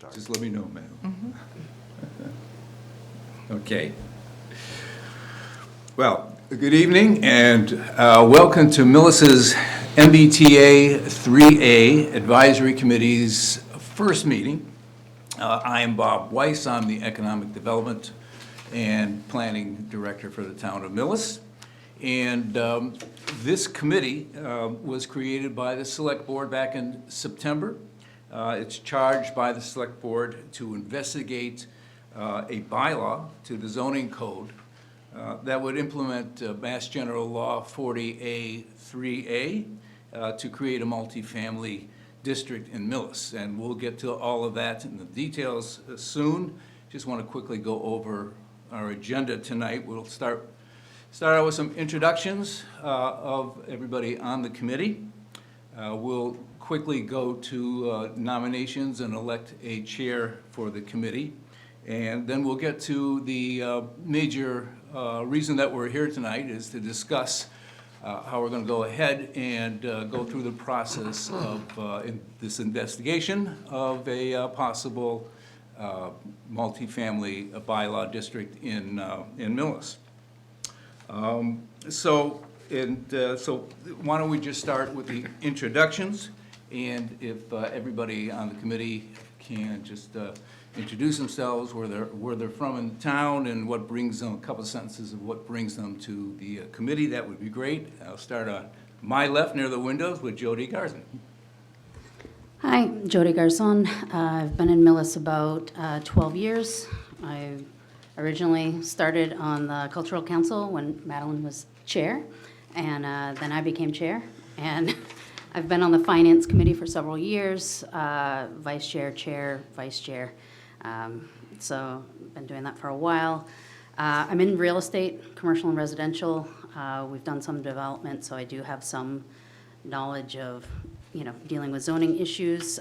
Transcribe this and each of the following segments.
start. Just let me know, ma'am. Okay. Well, good evening and welcome to Millis's MBTA 3A Advisory Committee's first meeting. I am Bob Weiss. I'm the Economic Development and Planning Director for the town of Millis. And this committee was created by the Select Board back in September. It's charged by the Select Board to investigate a bylaw to the zoning code that would implement Mass General Law 40A 3A to create a multifamily district in Millis. And we'll get to all of that in the details soon. Just want to quickly go over our agenda tonight. We'll start out with some introductions of everybody on the committee. We'll quickly go to nominations and elect a chair for the committee. And then we'll get to the major reason that we're here tonight is to discuss how we're going to go ahead and go through the process of this investigation of a possible multifamily bylaw district in Millis. So why don't we just start with the introductions, and if everybody on the committee can just introduce themselves, where they're from in town, and what brings them, a couple of sentences of what brings them to the committee, that would be great. I'll start on my left near the windows with Jody Garzon. Hi, Jody Garzon. I've been in Millis about 12 years. I originally started on the Cultural Council when Madeline was chair, and then I became chair. And I've been on the Finance Committee for several years, vice chair, chair, vice chair. So I've been doing that for a while. I'm in real estate, commercial and residential. We've done some development, so I do have some knowledge of, dealing with zoning issues.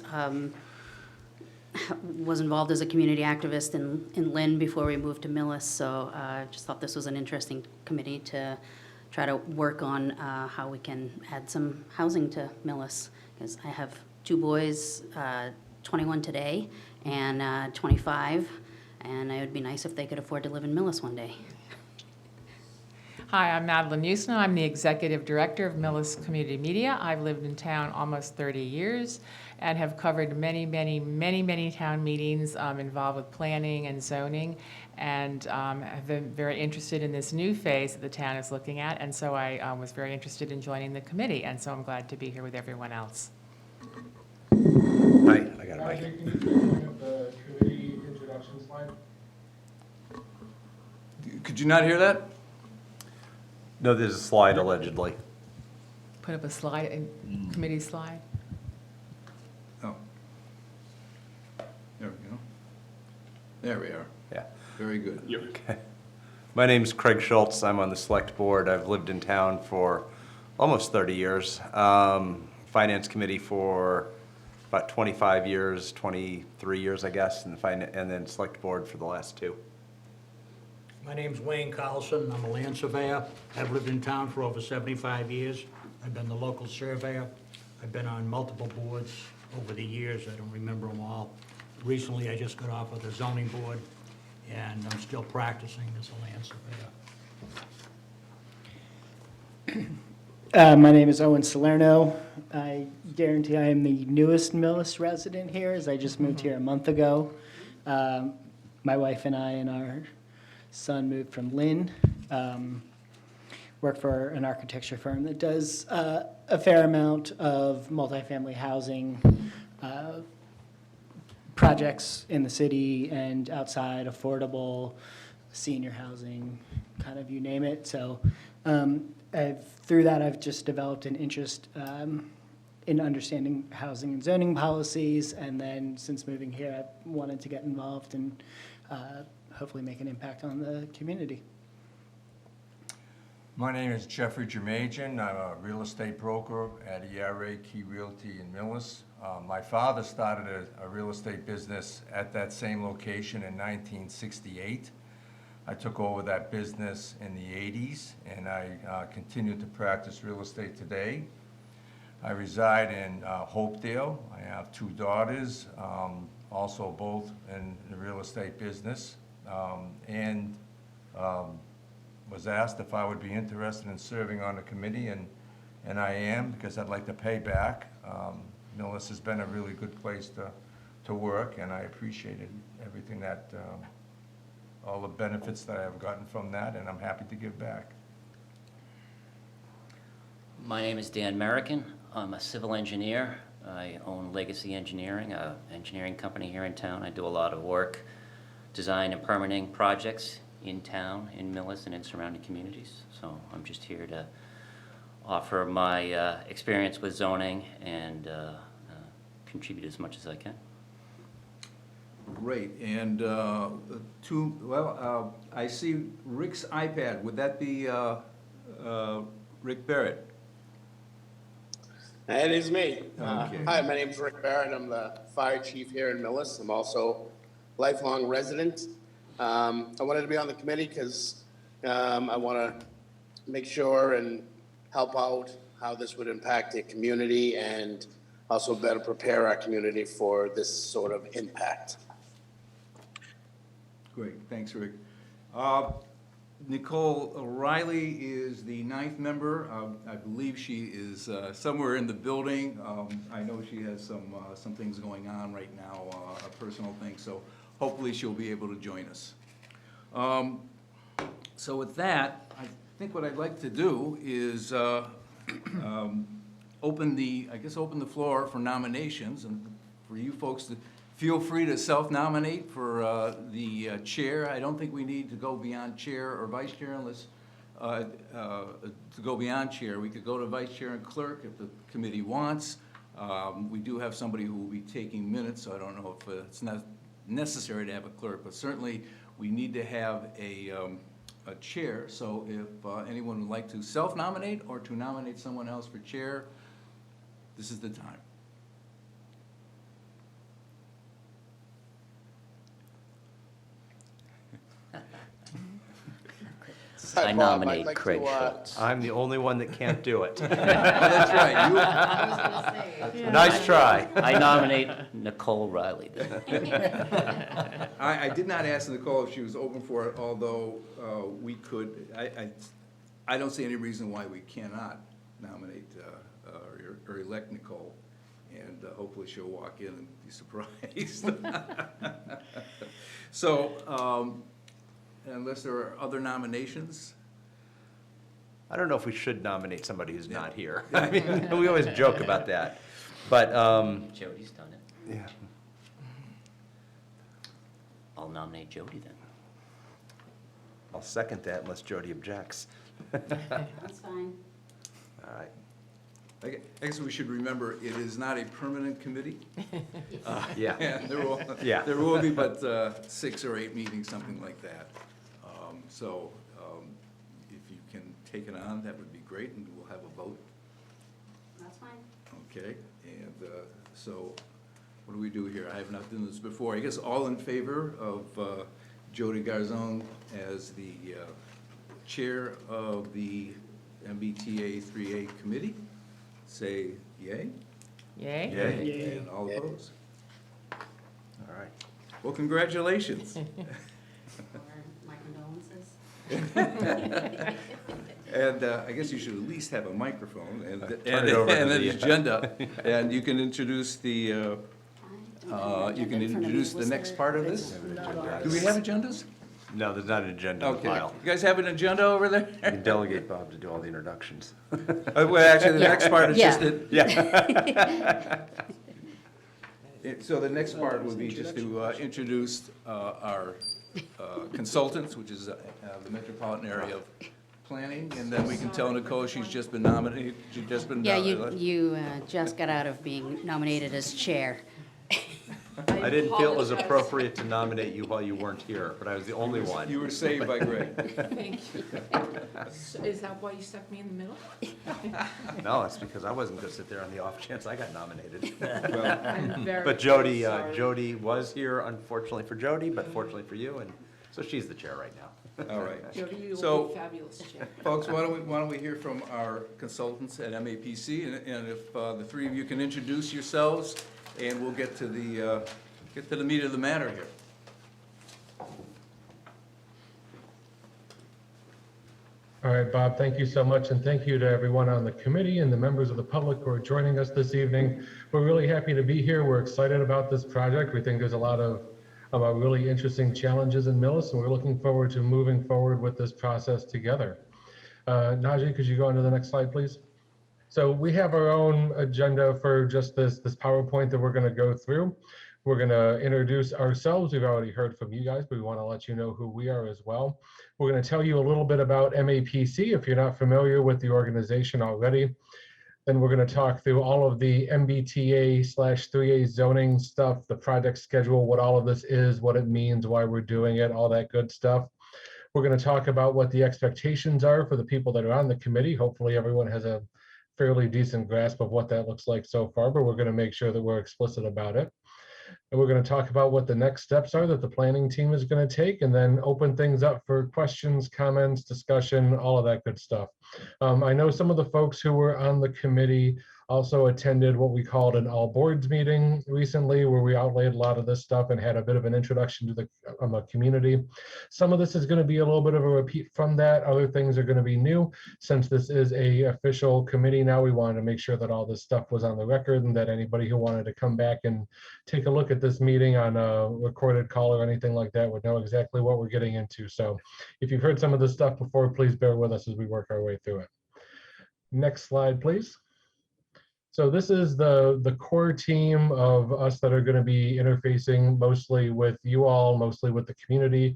Was involved as a community activist in Lynn before we moved to Millis, so I just thought this was an interesting committee to try to work on how we can add some housing to Millis, because I have two boys, 21 today and 25, and it would be nice if they could afford to live in Millis one day. Hi, I'm Madeline Usna. I'm the Executive Director of Millis Community Media. I've lived in town almost 30 years and have covered many town meetings involved with planning and zoning, and have been very interested in this new phase that the town is looking at, and so I was very interested in joining the committee, and so I'm glad to be here with everyone else. Hi, I got a mic. Can you bring up the committee introduction slide? Could you not hear that? No, there's a slide allegedly. Put up a slide, a committee slide. Oh. There we go. There we are. Yeah. Very good. Okay. My name's Craig Schultz. I'm on the Select Board. I've lived in town for almost 30 years. Finance Committee for about 25 years, 23 years, I guess, and then Select Board for the last 2. My name's Wayne Carlson. I'm a land surveyor. I've lived in town for over 75 years. I've been the local surveyor. I've been on multiple boards over the years. I don't remember them all. Recently, I just got off of the zoning board, and I'm still practicing as a land surveyor. My name is Owen Salerno. I guarantee I am the newest Millis resident here, as I just moved here a month ago. My wife and I and our son moved from Lynn. Work for an architecture firm that does a fair amount of multifamily housing projects in the city and outside, affordable senior housing, kind of you name it. So through that, I've just developed an interest in understanding housing and zoning policies, and then since moving here, I've wanted to get involved and hopefully make an impact on the community. My name is Jeffrey Jermajian. I'm a real estate broker at ERA Key Realty in Millis. My father started a real estate business at that same location in 1968. I took over that business in the 80s, and I continue to practice real estate today. I reside in Hopedale. I have 2 daughters. also both in the real estate business, and was asked if I would be interested in serving on the committee, and I am, because I'd like to pay back. Millis has been a really good place to work, and I appreciated everything that, all the benefits that I have gotten from that, and I'm happy to give back. My name is Dan Merrican. I'm a civil engineer. I own Legacy Engineering, an engineering company here in town. I do a lot of work, design and permitting projects in town, in Millis, and in surrounding communities. So I'm just here to offer my experience with zoning and contribute as much as I can. Great, and I see Rick's iPad. Would that be Rick Barrett? It is me. Okay. Hi, my name's Rick Barrett. I'm the fire chief here in Millis. I'm also a lifelong resident. I wanted to be on the committee because I want to make sure and help out how this would impact the community and also better prepare our community for this sort of impact. Great, thanks, Rick. Nicole Riley is the 9th member. I believe she is somewhere in the building. I know she has some things going on right now, a personal thing, so hopefully she'll be able to join us. So with that, I think what I'd like to do is open the floor for nominations, and for you folks to feel free to self-nominate for the chair. I don't think we need to go beyond chair or vice chair unless, to go beyond chair. We could go to vice chair and clerk if the committee wants. We do have somebody who will be taking minutes, so I don't know if it's not necessary to have a clerk, but certainly we need to have a chair. So if anyone would like to self-nominate or to nominate someone else for chair, this is the time. I Hi, Bob. I'd nominate like Craig to, Schultz. I'm the only one that can't do it. Oh, that's right. Nice try. I nominate Nicole Riley then. I did not ask Nicole if she was open for it, although we could, I don't see any reason why we cannot nominate or elect Nicole, and hopefully she'll walk in and be surprised. So, unless there are other nominations? I don't know if we should nominate somebody who's not here. I mean, we always joke about that, but, Jody's done it. yeah. I'll nominate Jody then. I'll second that unless Jody objects. That's fine. All right. I guess we should remember, it is not a permanent committee. Yeah. And Yeah. there will be but 6 or 8 meetings, something like that. So if you can take it on, that would be great, and we'll have a vote. That's fine. Okay, and so what do we do here? I have not done this before. I guess all in favor of Jody Garzone as the chair of the MBTA 3A committee, say yay. Yay? Yay. And all opposed? All right. Well, congratulations. Or my condolences. And I guess you should at least have a microphone and Turn it over to an the- agenda, and you can introduce the, I don't have an you can agenda in front of me. introduce the Was next there- part of it's this? not on. Do we have agendas? No, there's not an agenda in the Okay. file. You guys have an agenda over there? You can delegate Bob to do all the introductions. Well, actually, the Yeah. next part is Yeah. just that. Yeah. So the next part would be just to introduce our consultants, which is the Metropolitan Area of Planning, and then we can tell Nicole she's just been nominated, she's just been. Yeah, you just got out of being nominated as chair. I didn't feel it was appropriate to nominate you while you weren't here, but I was the only one. You were saved by Greg. Thank you. So is that why you stuck me in the middle? No, it's because I wasn't gonna sit there on the off chance I got nominated. Well, I'm very But Jody, sorry. Jody was here, unfortunately for Jody, but fortunately for you, and so she's the chair right now. all right. Jody, you So- will be fabulous, Chair. Folks, why don't we hear from our consultants at MAPC, and if the three of you can introduce yourselves, and we'll get to the get to the meat of the matter here. All right, Bob, thank you so much, and thank you to everyone on the committee and the members of the public who are joining us this evening. We're really happy to be here. We're excited about this project. We think there's a lot of really interesting challenges in Millis, and we're looking forward to moving forward with this process together. Najee, could you go on to the next slide, please? So we have our own agenda for just this PowerPoint that we're going to go through. We're going to introduce ourselves. We've already heard from you guys, but we want to let you know who we are as well. We're going to tell you a little bit about MAPC if you're not familiar with the organization already. Then we're going to talk through all of the MBTA/3A zoning stuff, the project schedule, what all of this is, what it means, why we're doing it, all that good stuff. We're going to talk about what the expectations are for the people that are on the committee. Hopefully everyone has a fairly decent grasp of what that looks like so far, but we're going to make sure that we're explicit about it. And we're going to talk about what the next steps are that the planning team is going to take, and then open things up for questions, comments, discussion, all of that good stuff. I know some of the folks who were on the committee also attended what we called an all boards meeting recently, where we outlaid a lot of this stuff and had a bit of an introduction to the community. Some of this is going to be a little bit of a repeat from that. Other things are going to be new. Since this is a official committee now, we wanted to make sure that all this stuff was on the record and that anybody who wanted to come back and take a look at this meeting on a recorded call or anything like that would know exactly what we're getting into. So if you've heard some of this stuff before, please bear with us as we work our way through it. Next slide, please. So this is the core team of us that are going to be interfacing mostly with you all, mostly with the community.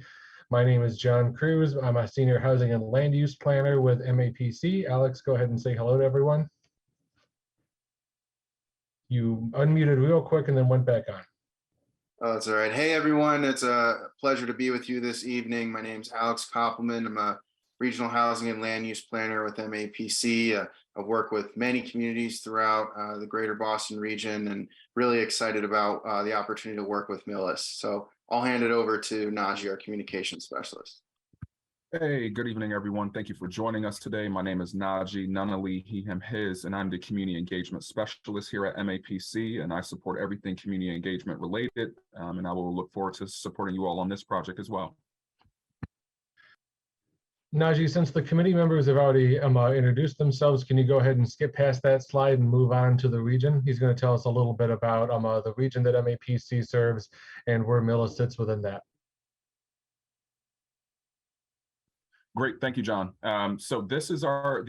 My name is John Cruz. I'm a senior housing and land use planner with MAPC. Alex, go ahead and say hello to everyone. You unmuted real quick and then went back on. Oh, that's all right. Hey, everyone. It's a pleasure to be with you this evening. My name's Alex Koppelman. I'm a regional housing and land use planner with MAPC. I've worked with many communities throughout the greater Boston region and really excited about the opportunity to work with Millis. So I'll hand it over to Najee, our communication specialist. Hey, good evening, everyone. Thank you for joining us today. My name is Najee Nunali, he, him, his, and I'm the community engagement specialist here at MAPC, and I support everything community engagement related, and I will look forward to supporting you all on this project as well. Najee, since the committee members have already introduced themselves, can you go ahead and skip past that slide and move on to the region? He's going to tell us a little bit about the region that MAPC serves and where Millis sits within that. Great, thank you, John. So these are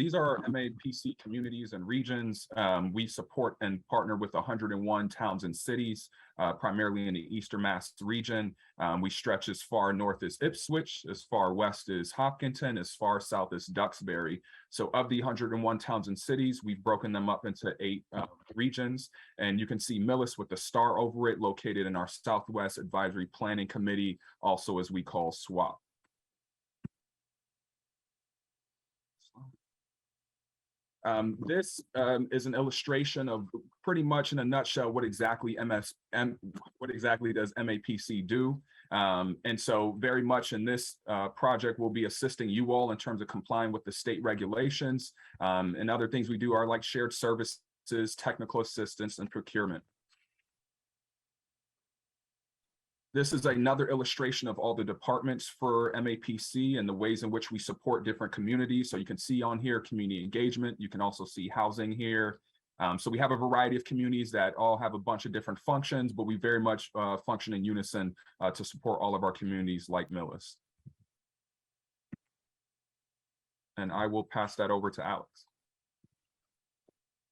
MAPC communities and regions. We support and partner with 101 towns and cities, primarily in the Eastern Mass region. We stretch as far north as Ipswich, as far west as Hopkinton, as far south as Duxbury. So of the 101 towns and cities, we've broken them up into 8 regions. And you can see Millis with the star over it, located in our Southwest Advisory Planning Committee, also as we call SWAP. This is an illustration of pretty much in a nutshell what exactly does MAPC do. And so very much in this project, we'll be assisting you all in terms of complying with the state regulations. And other things we do are like shared services, technical assistance, and procurement. This is another illustration of all the departments for MAPC and the ways in which we support different communities. So you can see on here community engagement. You can also see housing here. So we have a variety of communities that all have a bunch of different functions, but we very much function in unison to support all of our communities like Millis. And I will pass that over to Alex.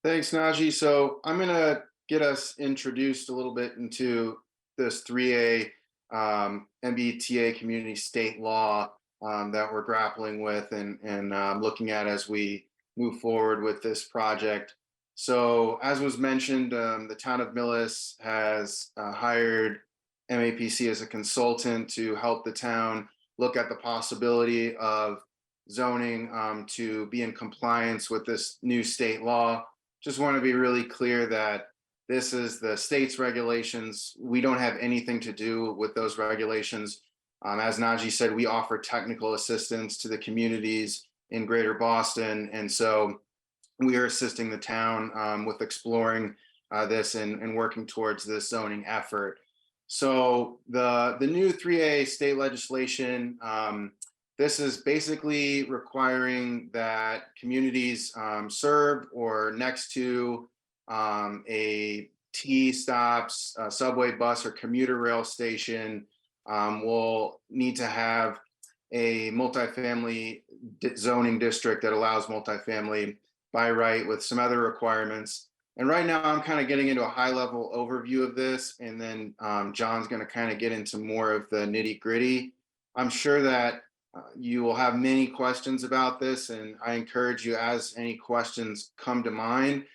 Thanks, Najee. So I'm going to get us introduced a little bit into this 3A MBTA community state law that we're grappling with and looking at as we move forward with this project. So as was mentioned, the town of Millis has hired MAPC as a consultant to help the town look at the possibility of zoning to be in compliance with this new state law. Just want to be really clear that this is the state's regulations. We don't have anything to do with those regulations. As Najee said, we offer technical assistance to the communities in Greater Boston. And so we are assisting the town with exploring this and working towards this zoning effort. So the new 3A state legislation, this is basically requiring that communities served or next to a T stops, subway, bus, or commuter rail station will need to have a multifamily zoning district that allows multifamily by right with some other requirements. And right now I'm kind of getting into a high level overview of this, and then John's going to kind of get into more of the nitty gritty. I'm sure that you will have many questions about this, and I encourage you, as any questions come to mind,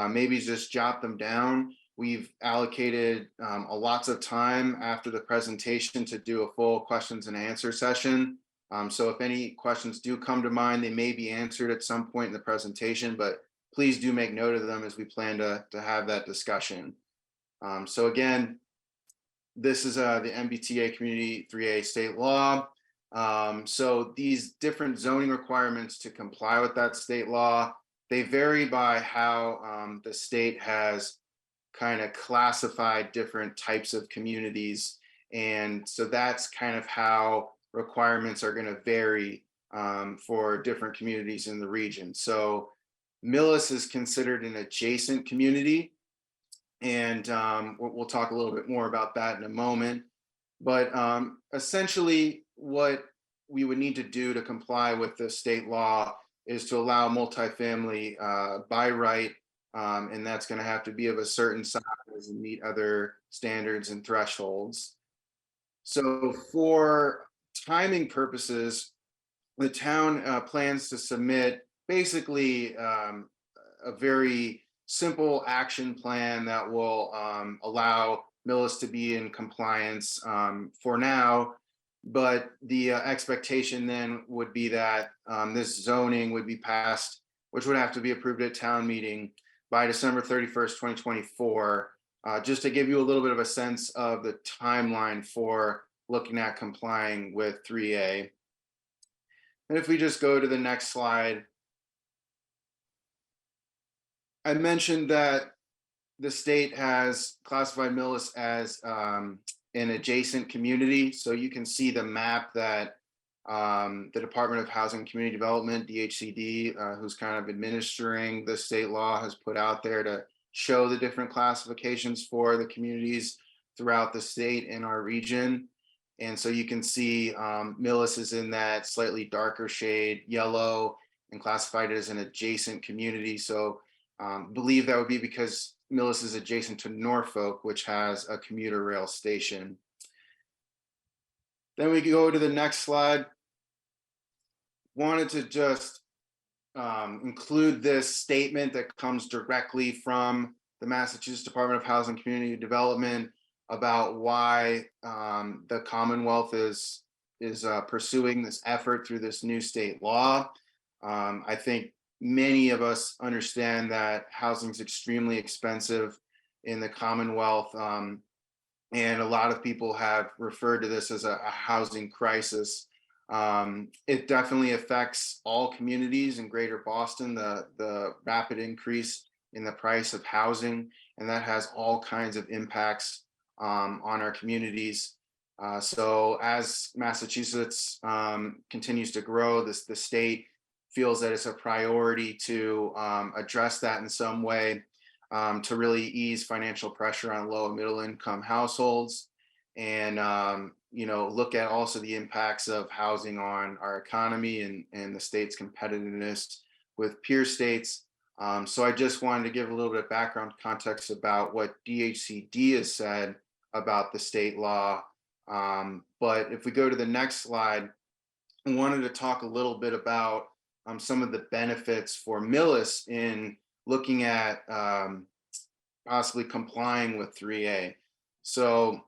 maybe just jot them down. We've allocated lots of time after the presentation to do a full questions and answer session. So if any questions do come to mind, they may be answered at some point in the presentation, but please do make note of them as we plan to have that discussion. So again, this is the MBTA Community 3A state law. So these different zoning requirements to comply with that state law, they vary by how the state has kind of classified different types of communities. And so that's kind of how requirements are going to vary for different communities in the region. So Millis is considered an adjacent community, and we'll talk a little bit more about that in a moment. But essentially, what we would need to do to comply with the state law is to allow multifamily by right, and that's going to have to be of a certain size and meet other standards and thresholds. So for timing purposes, the town plans to submit basically a very simple action plan that will allow Millis to be in compliance for now. But the expectation then would be that this zoning would be passed, which would have to be approved at town meeting by December 31st, 2024, just to give you a little bit of a sense of the timeline for looking at complying with 3A. And if we just go to the next slide, I mentioned that the state has classified Millis as an adjacent community. So you can see the map that the Department of Housing and Community Development, DHCD, who's kind of administering the state law, has put out there to show the different classifications for the communities throughout the state and our region. And so you can see Millis is in that slightly darker shade, yellow, and classified as an adjacent community. So believe that would be because Millis is adjacent to Norfolk, which has a commuter rail station. Then we go to the next slide. Wanted to just include this statement that comes directly from the Massachusetts Department of Housing and Community Development about why the Commonwealth is pursuing this effort through this new state law. I think many of us understand that housing is extremely expensive in the Commonwealth, and a lot of people have referred to this as a housing crisis. It definitely affects all communities in Greater Boston, the rapid increase in the price of housing, and that has all kinds of impacts on our communities. So as Massachusetts continues to grow, the state feels that it's a priority to address that in some way, to really ease financial pressure on low and middle income households, and look at also the impacts of housing on our economy and the state's competitiveness with peer states. So I just wanted to give a little bit of background context about what DHCD has said about the state law. But if we go to the next slide, I wanted to talk a little bit about some of the benefits for Millis in looking at possibly complying with 3A. So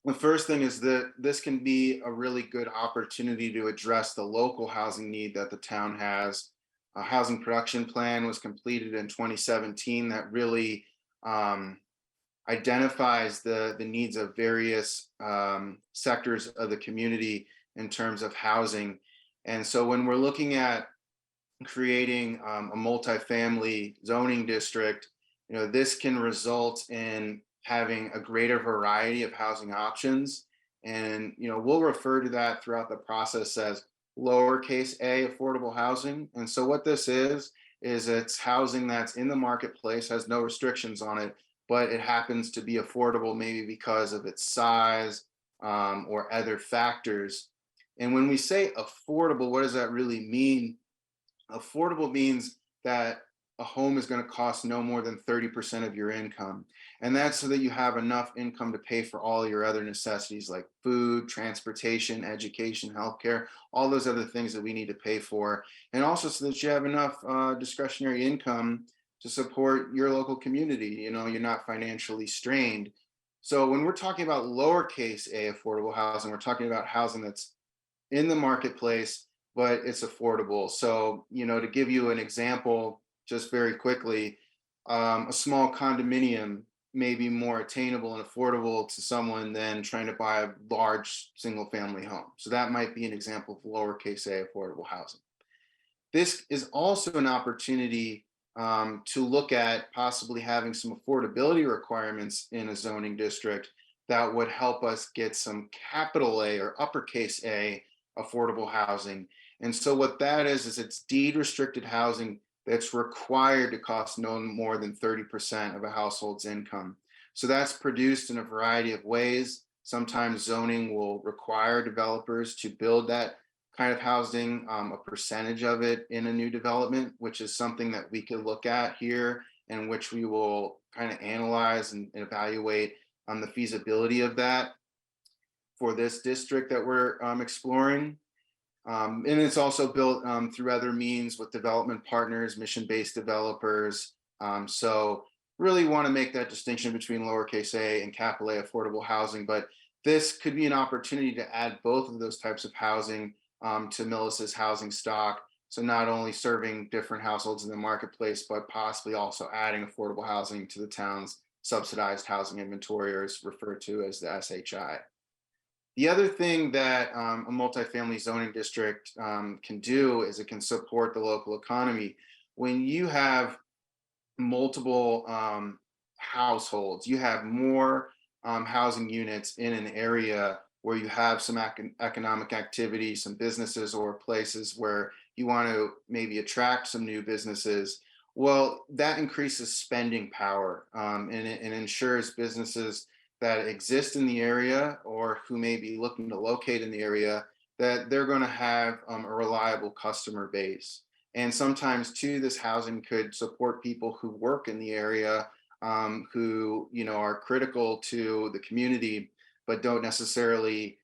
the first thing is that this can be a really good opportunity to address the local housing need that the town has. A housing production plan was completed in 2017 that really identifies the needs of various sectors of the community in terms of housing. And so when we're looking at creating a multifamily zoning district, this can result in having a greater variety of housing options. And, we'll refer to that throughout the process as lowercase a affordable housing. And so what this is it's housing that's in the marketplace, has no restrictions on it, but it happens to be affordable maybe because of its size, or other factors. And when we say affordable, what does that really mean? Affordable means that a home is going to cost no more than 30% of your income. And that's so that you have enough income to pay for all your other necessities like food, transportation, education, healthcare, all those other things that we need to pay for. And also so that you have enough discretionary income to support your local community. You're not financially strained. So when we're talking about lowercase a affordable housing, we're talking about housing that's in the marketplace, but it's affordable. So, to give you an example, just very quickly, a small condominium may be more attainable and affordable to someone than trying to buy a large single family home. So that might be an example of lowercase a affordable housing. This is also an opportunity to look at possibly having some affordability requirements in a zoning district that would help us get some capital A or uppercase A affordable housing. And so what that is it's deed restricted housing that's required to cost no more than 30% of a household's income. So that's produced in a variety of ways. Sometimes zoning will require developers to build that kind of housing, a percentage of it in a new development, which is something that we could look at here and which we will kind of analyze and evaluate on the feasibility of that for this district that we're exploring. And it's also built through other means with development partners, mission-based developers. So really want to make that distinction between lowercase a and capital A affordable housing, but this could be an opportunity to add both of those types of housing to Millis's housing stock. So not only serving different households in the marketplace, but possibly also adding affordable housing to the town's subsidized housing inventory, or is referred to as the SHI. The other thing that a multifamily zoning district can do is it can support the local economy. When you have multiple households, you have more housing units in an area where you have some economic activity, some businesses or places where you want to maybe attract some new businesses. Well, that increases spending power and it ensures businesses that exist in the area or who may be looking to locate in the area that they're going to have a reliable customer base. And sometimes too, this housing could support people who work in the area who are critical to the community, but don't necessarily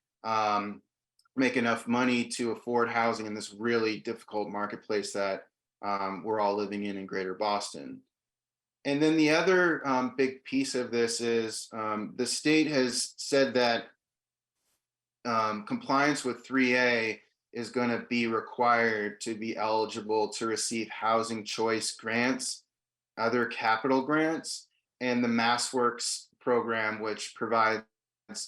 make enough money to afford housing in this really difficult marketplace that we're all living in Greater Boston. And then the other big piece of this is the state has said that compliance with 3A is going to be required to be eligible to receive housing choice grants, other capital grants, and the MassWorks program, which provides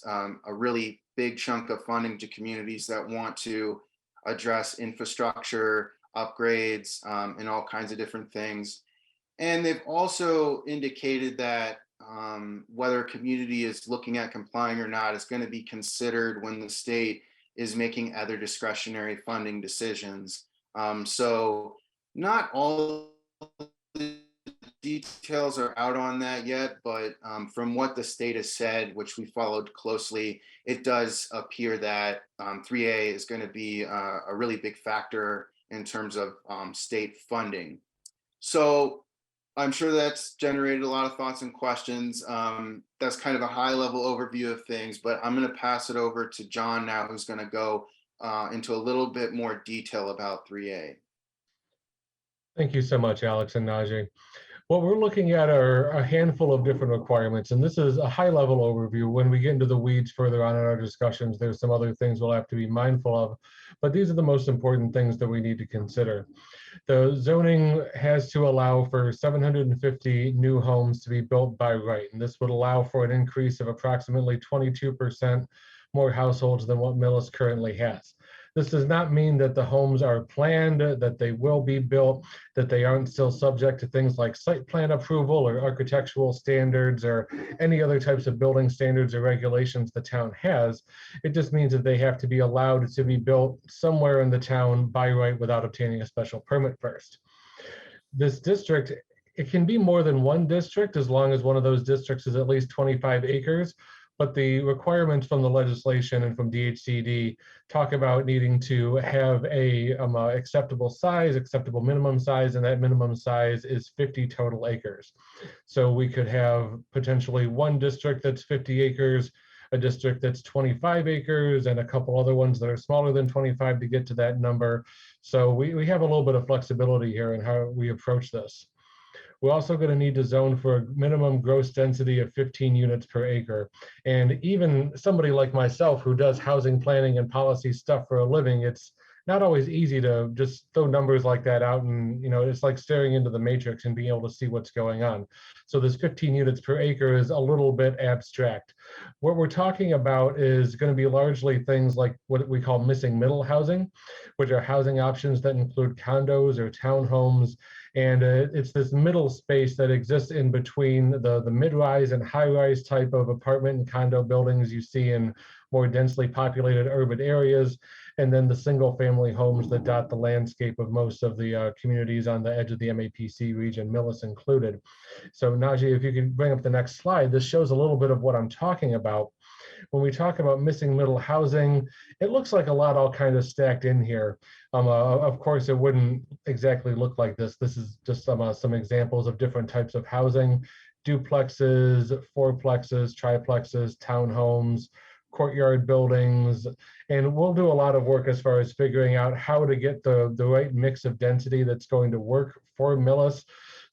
a really big chunk of funding to communities that want to address infrastructure upgrades and all kinds of different things. And they've also indicated that whether a community is looking at complying or not is going to be considered when the state is making other discretionary funding decisions. So not all the details are out on that yet, but from what the state has said, which we followed closely, it does appear that 3A is going to be a really big factor in terms of state funding. So I'm sure that's generated a lot of thoughts and questions. That's kind of a high level overview of things, but I'm going to pass it over to John now, who's going to go into a little bit more detail about 3A. Thank you so much, Alex and Najee. What we're looking at are a handful of different requirements, and this is a high-level overview. When we get into the weeds further on in our discussions, there's some other things we'll have to be mindful of, but these are the most important things that we need to consider. The zoning has to allow for 750 new homes to be built by right, and this would allow for an increase of approximately 22% more households than what Millis currently has. This does not mean that the homes are planned, that they will be built, that they aren't still subject to things like site plan approval or architectural standards or any other types of building standards or regulations the town has. It just means that they have to be allowed to be built somewhere in the town by right without obtaining a special permit first. This district, it can be more than one district as long as one of those districts is at least 25 acres. But the requirements from the legislation and from DHCD talk about needing to have a acceptable size, acceptable minimum size, and that minimum size is 50 total acres. So we could have potentially one district that's 50 acres, a district that's 25 acres, and a couple other ones that are smaller than 25 to get to that number. So we have a little bit of flexibility here in how we approach this. We're also going to need to zone for a minimum gross density of 15 units per acre. And even somebody like myself who does housing planning and policy stuff for a living, it's not always easy to just throw numbers like that out, and it's like staring into the matrix and being able to see what's going on. So this 15 units per acre is a little bit abstract. What we're talking about is going to be largely things like what we call missing middle housing, which are housing options that include condos or townhomes. And it's this middle space that exists in between the mid-rise and high-rise type of apartment and condo buildings you see in more densely populated urban areas, and then the single-family homes that dot the landscape of most of the communities on the edge of the MAPC region, Millis included. So Najee, if you can bring up the next slide, this shows a little bit of what I'm talking about. When we talk about missing middle housing, it looks like a lot all kind of stacked in here. Of course, it wouldn't exactly look like this. This is just some examples of different types of housing: duplexes, fourplexes, triplexes, townhomes, courtyard buildings. And we'll do a lot of work as far as figuring out how to get the right mix of density that's going to work for Millis.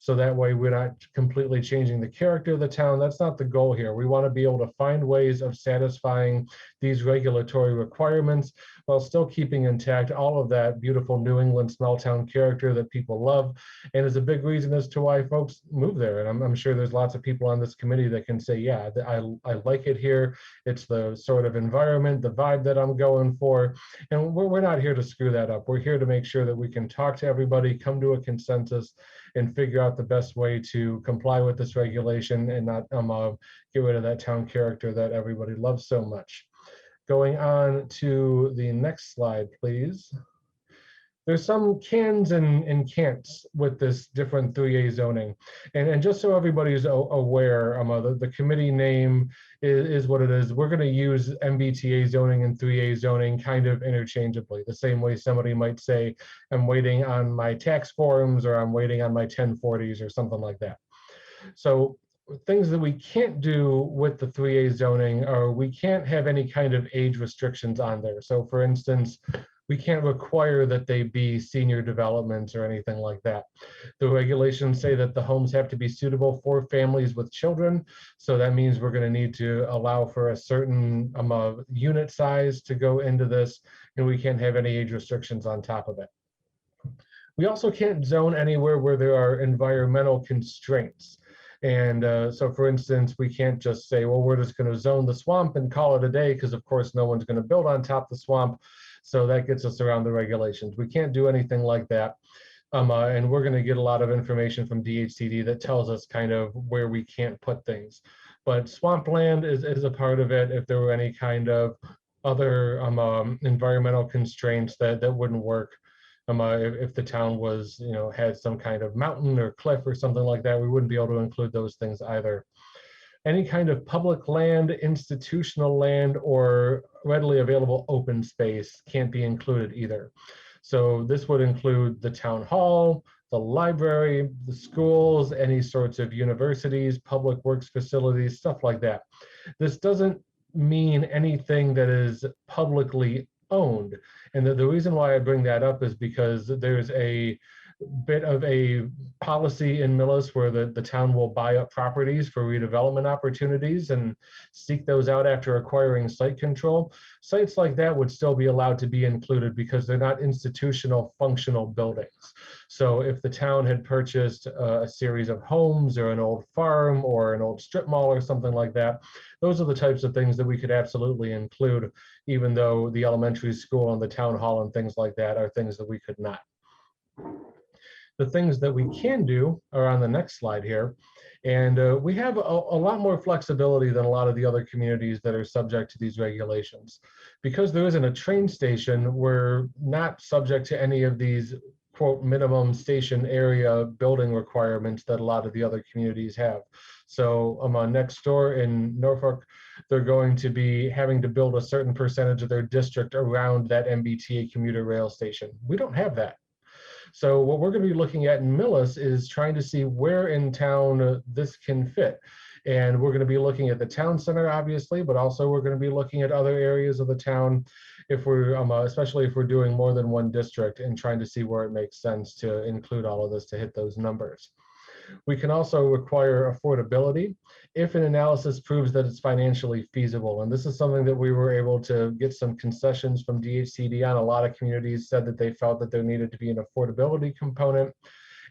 So that way we're not completely changing the character of the town. That's not the goal here. We want to be able to find ways of satisfying these regulatory requirements while still keeping intact all of that beautiful New England small town character that people love, and is a big reason as to why folks move there. And I'm sure there's lots of people on this committee that can say, yeah, I like it here. It's the sort of environment, the vibe that I'm going for. And we're not here to screw that up. We're here to make sure that we can talk to everybody, come to a consensus, and figure out the best way to comply with this regulation and not get rid of that town character that everybody loves so much. Going on to the next slide, please. There's some cans and can'ts with this different 3A zoning. And just so everybody's aware, the committee name is what it is. We're going to use MBTA zoning and 3A zoning kind of interchangeably, the same way somebody might say, I'm waiting on my tax forms, or I'm waiting on my 1040s, or something like that. So things that we can't do with the 3A zoning are we can't have any kind of age restrictions on there. So for instance, we can't require that they be senior developments or anything like that. The regulations say that the homes have to be suitable for families with children. So that means we're going to need to allow for a certain unit size to go into this, and we can't have any age restrictions on top of it. We also can't zone anywhere where there are environmental constraints. And so for instance, we can't just say, well, we're just going to zone the swamp and call it a day, because of course no one's going to build on top of the swamp. So that gets us around the regulations. We can't do anything like that. And we're going to get a lot of information from DHCD that tells us kind of where we can't put things. But swampland is a part of it. If there were any kind of other environmental constraints that wouldn't work. If the town was, had some kind of mountain or cliff or something like that, we wouldn't be able to include those things either. Any kind of public land, institutional land, or readily available open space can't be included either. So this would include the town hall, the library, the schools, any sorts of universities, public works facilities, stuff like that. This doesn't mean anything that is publicly owned. And the reason why I bring that up is because there's a bit of a policy in Millis where the town will buy up properties for redevelopment opportunities and seek those out after acquiring site control. Sites like that would still be allowed to be included because they're not institutional functional buildings. So if the town had purchased a series of homes or an old farm or an old strip mall or something like that, those are the types of things that we could absolutely include, even though the elementary school and the town hall and things like that are things that we could not. The things that we can do are on the next slide here. And we have a lot more flexibility than a lot of the other communities that are subject to these regulations. Because there isn't a train station, we're not subject to any of these quote minimum station area building requirements that a lot of the other communities have. So next door in Norfolk, they're going to be having to build a certain percentage of their district around that MBTA commuter rail station. We don't have that. So what we're going to be looking at in Millis is trying to see where in town this can fit. And we're going to be looking at the town center, obviously, but also we're going to be looking at other areas of the town if we're, especially if we're doing more than one district, and trying to see where it makes sense to include all of this to hit those numbers. We can also require affordability if an analysis proves that it's financially feasible. And this is something that we were able to get some concessions from DHCD on. A lot of communities said that they felt that there needed to be an affordability component.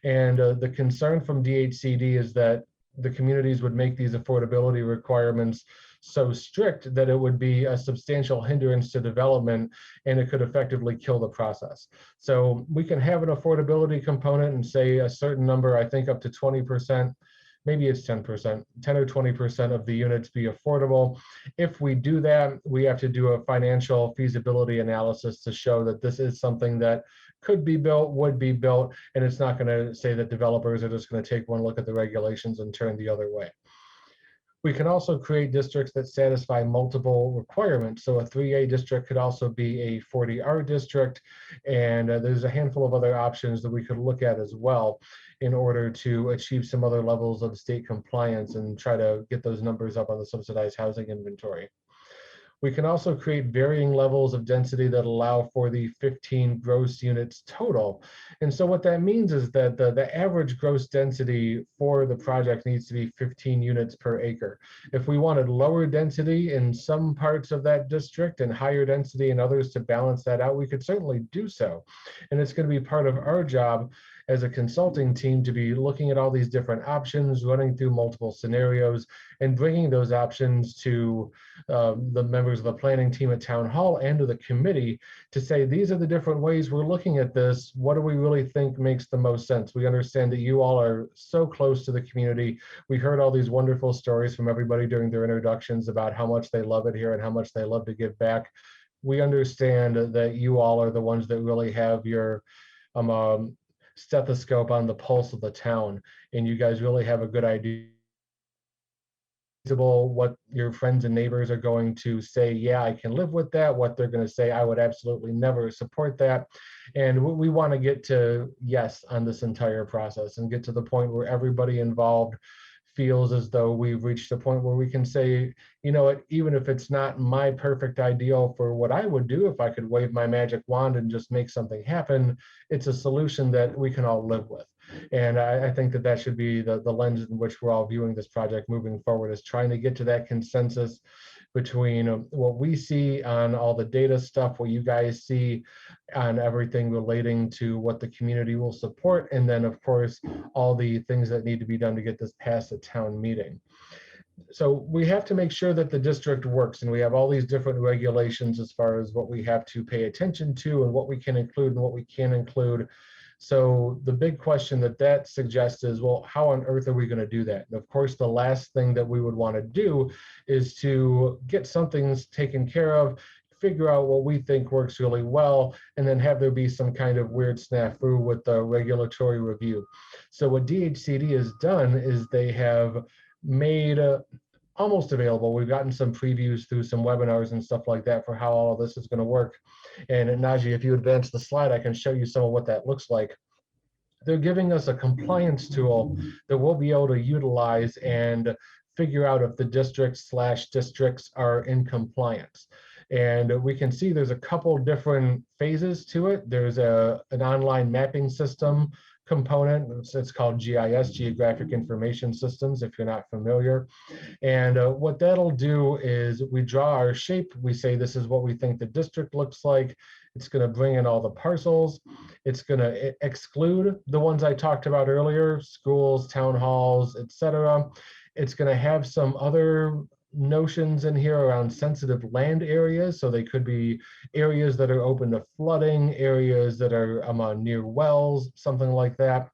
And the concern from DHCD is that the communities would make these affordability requirements so strict that it would be a substantial hindrance to development, and it could effectively kill the process. So we can have an affordability component and say a certain number, I think up to 20%, maybe it's 10%, 10 or 20% of the units be affordable. If we do that, we have to do a financial feasibility analysis to show that this is something that could be built, would be built, and it's not going to say that developers are just going to take one look at the regulations and turn the other way. We can also create districts that satisfy multiple requirements. So a 3A district could also be a 40R district, and there's a handful of other options that we could look at as well in order to achieve some other levels of state compliance and try to get those numbers up on the subsidized housing inventory. We can also create varying levels of density that allow for the 15 gross units total. And so what that means is that the average gross density for the project needs to be 15 units per acre. If we wanted lower density in some parts of that district and higher density in others to balance that out, we could certainly do so. And it's going to be part of our job as a consulting team to be looking at all these different options, running through multiple scenarios, and bringing those options to the members of the planning team at Town Hall and to the committee to say, these are the different ways we're looking at this. What do we really think makes the most sense? We understand that you all are so close to the community. We heard all these wonderful stories from everybody during their introductions about how much they love it here and how much they love to give back. We understand that you all are the ones that really have your stethoscope on the pulse of the town, and you guys really have a good idea what your friends and neighbors are going to say, yeah, I can live with that, what they're going to say, I would absolutely never support that. And we want to get to yes on this entire process and get to the point where everybody involved feels as though we've reached a point where we can say, you know what, even if it's not my perfect ideal for what I would do, if I could wave my magic wand and just make something happen, it's a solution that we can all live with. And I think that that should be the lens in which we're all viewing this project moving forward, is trying to get to that consensus between what we see on all the data stuff, what you guys see on everything relating to what the community will support, and then of course all the things that need to be done to get this past a town meeting. So we have to make sure that the district works, and we have all these different regulations as far as what we have to pay attention to and what we can include and what we can't include. So the big question that suggests is, well, how on earth are we going to do that? And of course, the last thing that we would want to do is to get something taken care of, figure out what we think works really well, and then have there be some kind of weird snafu with the regulatory review. So what DHCD has done is they have made almost available. We've gotten some previews through some webinars and stuff like that for how all of this is going to work. And Najee, if you advance the slide, I can show you some of what that looks like. They're giving us a compliance tool that we'll be able to utilize and figure out if the districts are in compliance. And we can see there's a couple different phases to it. There's an online mapping system component. It's called GIS, Geographic Information Systems, if you're not familiar. And what that'll do is we draw our shape. We say this is what we think the district looks like. It's going to bring in all the parcels. It's going to exclude the ones I talked about earlier, schools, town halls, etc. It's going to have some other notions in here around sensitive land areas. So they could be areas that are open to flooding, areas that are near wells, something like that.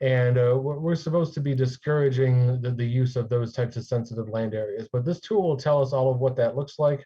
And we're supposed to be discouraging the use of those types of sensitive land areas. But this tool will tell us all of what that looks like.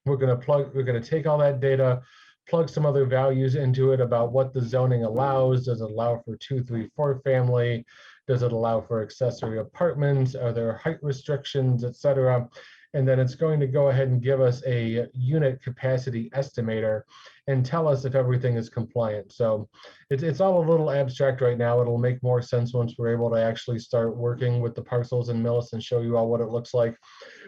We're going to take all that data, plug some other values into it about what the zoning allows. Does it allow for 2, 3, 4 family? Does it allow for accessory apartments? Are there height restrictions, et cetera? And then it's going to go ahead and give us a unit capacity estimator and tell us if everything is compliant. So it's all a little abstract right now. It'll make more sense once we're able to actually start working with the parcels in Millis and show you all what it looks like.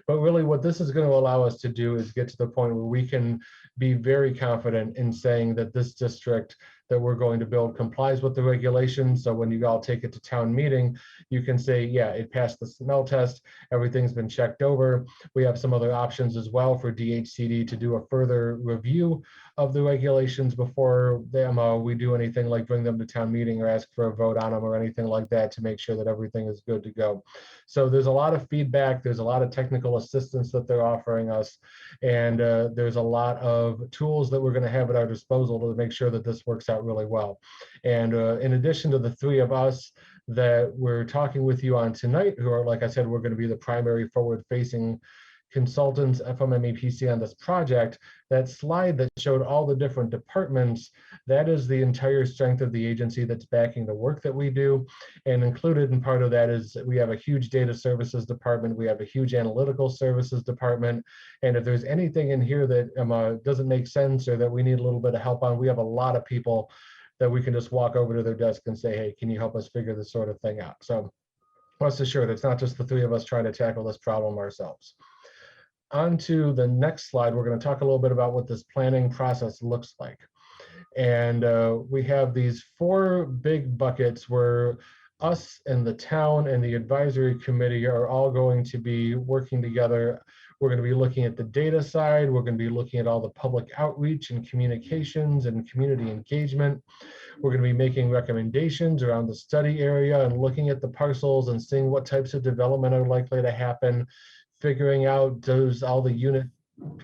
But really what this is going to allow us to do is get to the point where we can be very confident in saying that this district that we're going to build complies with the regulations. So when you all take it to town meeting, you can say, yeah, it passed the smell test, everything's been checked over. We have some other options as well for DHCD to do a further review of the regulations before we do anything like bring them to town meeting or ask for a vote on them or anything like that to make sure that everything is good to go. So there's a lot of feedback, there's a lot of technical assistance that they're offering us, and there's a lot of tools that we're going to have at our disposal to make sure that this works out really well. And in addition to the 3 of us that we're talking with you on tonight, who are, like I said, we're going to be the primary forward-facing consultants from MEPC on this project, that slide that showed all the different departments, that is the entire strength of the agency that's backing the work that we do. And included in part of that is we have a huge data services department, we have a huge analytical services department, and if there's anything in here that doesn't make sense or that we need a little bit of help on, we have a lot of people that we can just walk over to their desk and say, hey, can you help us figure this sort of thing out? So rest assured, it's not just the 3 of us trying to tackle this problem ourselves. On to the next slide, we're going to talk a little bit about what this planning process looks like. And we have these 4 big buckets where us and the town and the advisory committee are all going to be working together. We're going to be looking at the data side. We're going to be looking at all the public outreach and communications and community engagement. We're going to be making recommendations around the study area and looking at the parcels and seeing what types of development are likely to happen, figuring out, does all the unit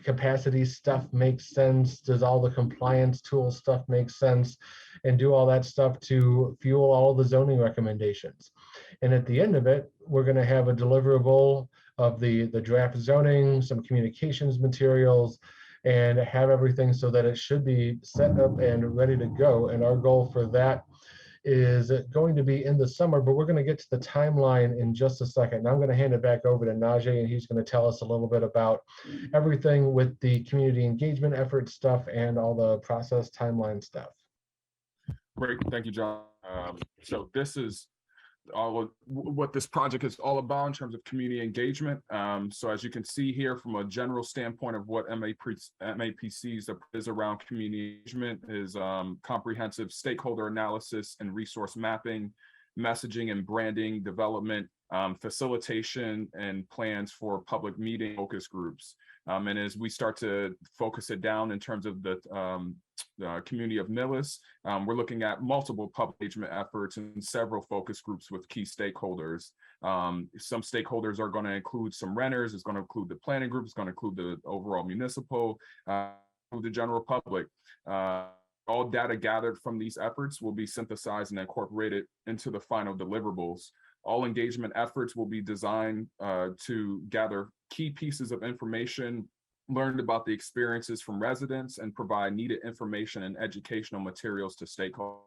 capacity stuff make sense? Does all the compliance tool stuff make sense? And do all that stuff to fuel all the zoning recommendations. And at the end of it, we're going to have a deliverable of the draft zoning, some communications materials, and have everything so that it should be set up and ready to go. And our goal for that is going to be in the summer, but we're going to get to the timeline in just a second. And I'm going to hand it back over to Najee, and he's going to tell us a little bit about everything with the community engagement effort stuff and all the process timeline stuff. Great, thank you, John. So this is all of what this project is all about in terms of community engagement. So as you can see here, from a general standpoint of what MAPC's is around community engagement is comprehensive stakeholder analysis and resource mapping, messaging and branding development, facilitation and plans for public meeting focus groups. And as we start to focus it down in terms of the community of Millis, we're looking at multiple public engagement efforts and several focus groups with key stakeholders. Some stakeholders are going to include some renters, it's going to include the planning group, it's going to include the overall municipal, the general public. All data gathered from these efforts will be synthesized and incorporated into the final deliverables. All engagement efforts will be designed to gather key pieces of information learned about the experiences from residents and provide needed information and educational materials to stakeholders.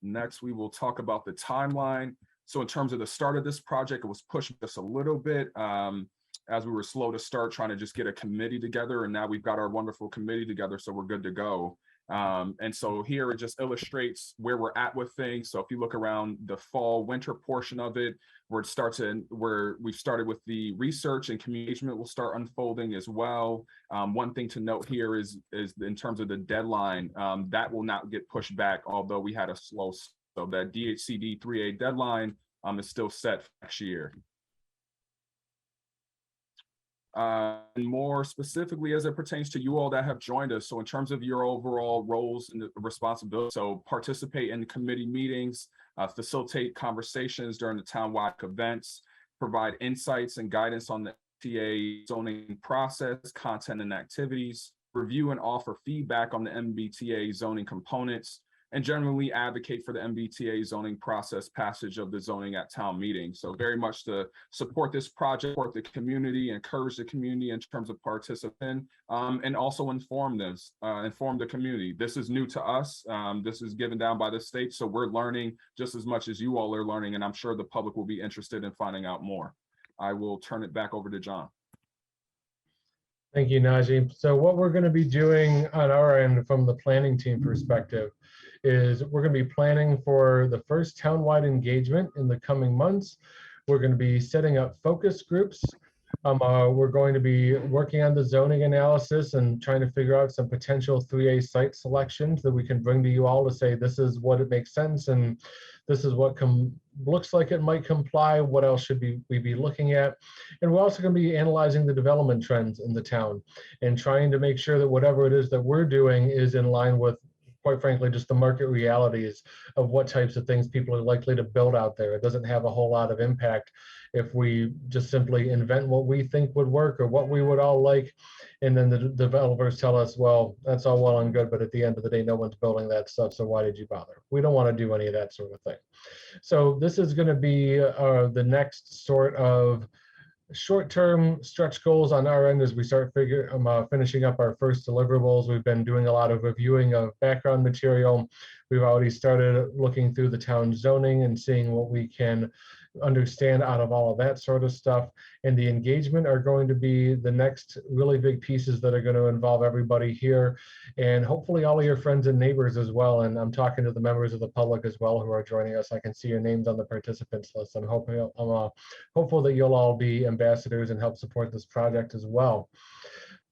Next, we will talk about the timeline. So in terms of the start of this project, it was pushed just a little bit as we were slow to start trying to just get a committee together. And now we've got our wonderful committee together, so we're good to go. And so here it just illustrates where we're at with things. So if you look around the fall, winter portion of it, where we've started with the research and community engagement will start unfolding as well. One thing to note here is in terms of the deadline, that will not get pushed back, although we had a slow, so that DHCD 3A deadline is still set for next year. And more specifically as it pertains to you all that have joined us. So in terms of your overall roles and responsibilities, so participate in committee meetings, facilitate conversations during the townwide events, provide insights and guidance on the MBTA zoning process, content and activities, review and offer feedback on the MBTA zoning components, and generally advocate for the MBTA zoning process passage of the zoning at town meeting. So very much to support this project, support the community, encourage the community in terms of participation, and also inform the community. This is new to us. This is given down by the state. So we're learning just as much as you all are learning, and I'm sure the public will be interested in finding out more. I will turn it back over to John. Thank you, Najee. So what we're going to be doing on our end from the planning team perspective is we're going to be planning for the first townwide engagement in the coming months. We're going to be setting up focus groups. We're going to be working on the zoning analysis and trying to figure out some potential 3A site selections that we can bring to you all to say this is what it makes sense and this is what looks like it might comply. What else should we be looking at? And we're also going to be analyzing the development trends in the town and trying to make sure that whatever it is that we're doing is in line with, quite frankly, just the market realities of what types of things people are likely to build out there. It doesn't have a whole lot of impact if we just simply invent what we think would work or what we would all like. And then the developers tell us, well, that's all well and good, but at the end of the day, no one's building that stuff. So why did you bother? We don't want to do any of that sort of thing. So this is going to be the next sort of short-term stretch goals on our end as we start finishing up our first deliverables. We've been doing a lot of reviewing of background material. We've already started looking through the town zoning and seeing what we can understand out of all of that sort of stuff. And the engagement are going to be the next really big pieces that are going to involve everybody here and hopefully all of your friends and neighbors as well. And I'm talking to the members of the public as well who are joining us. I can see your names on the participants list. I'm hopeful that you'll all be ambassadors and help support this project as well.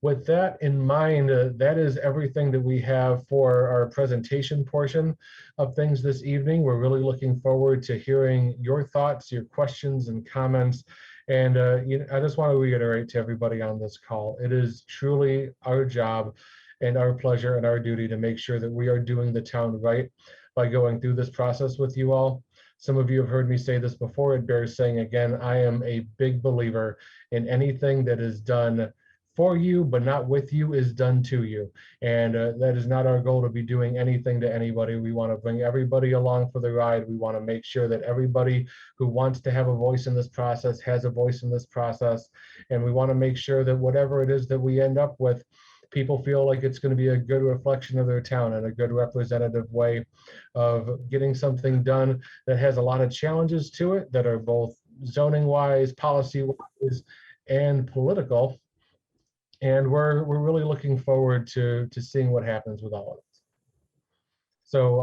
With that in mind, that is everything that we have for our presentation portion of things this evening. We're really looking forward to hearing your thoughts, your questions and comments. And I just want to reiterate to everybody on this call, it is truly our job and our pleasure and our duty to make sure that we are doing the town right by going through this process with you all. Some of you have heard me say this before. It bears saying again, I am a big believer in anything that is done for you, but not with you, is done to you. And that is not our goal to be doing anything to anybody. We want to bring everybody along for the ride. We want to make sure that everybody who wants to have a voice in this process has a voice in this process. And we want to make sure that whatever it is that we end up with, people feel like it's going to be a good reflection of their town and a good representative way of getting something done that has a lot of challenges to it that are both zoning wise, policy wise, and political. And we're really looking forward to seeing what happens with all of it. So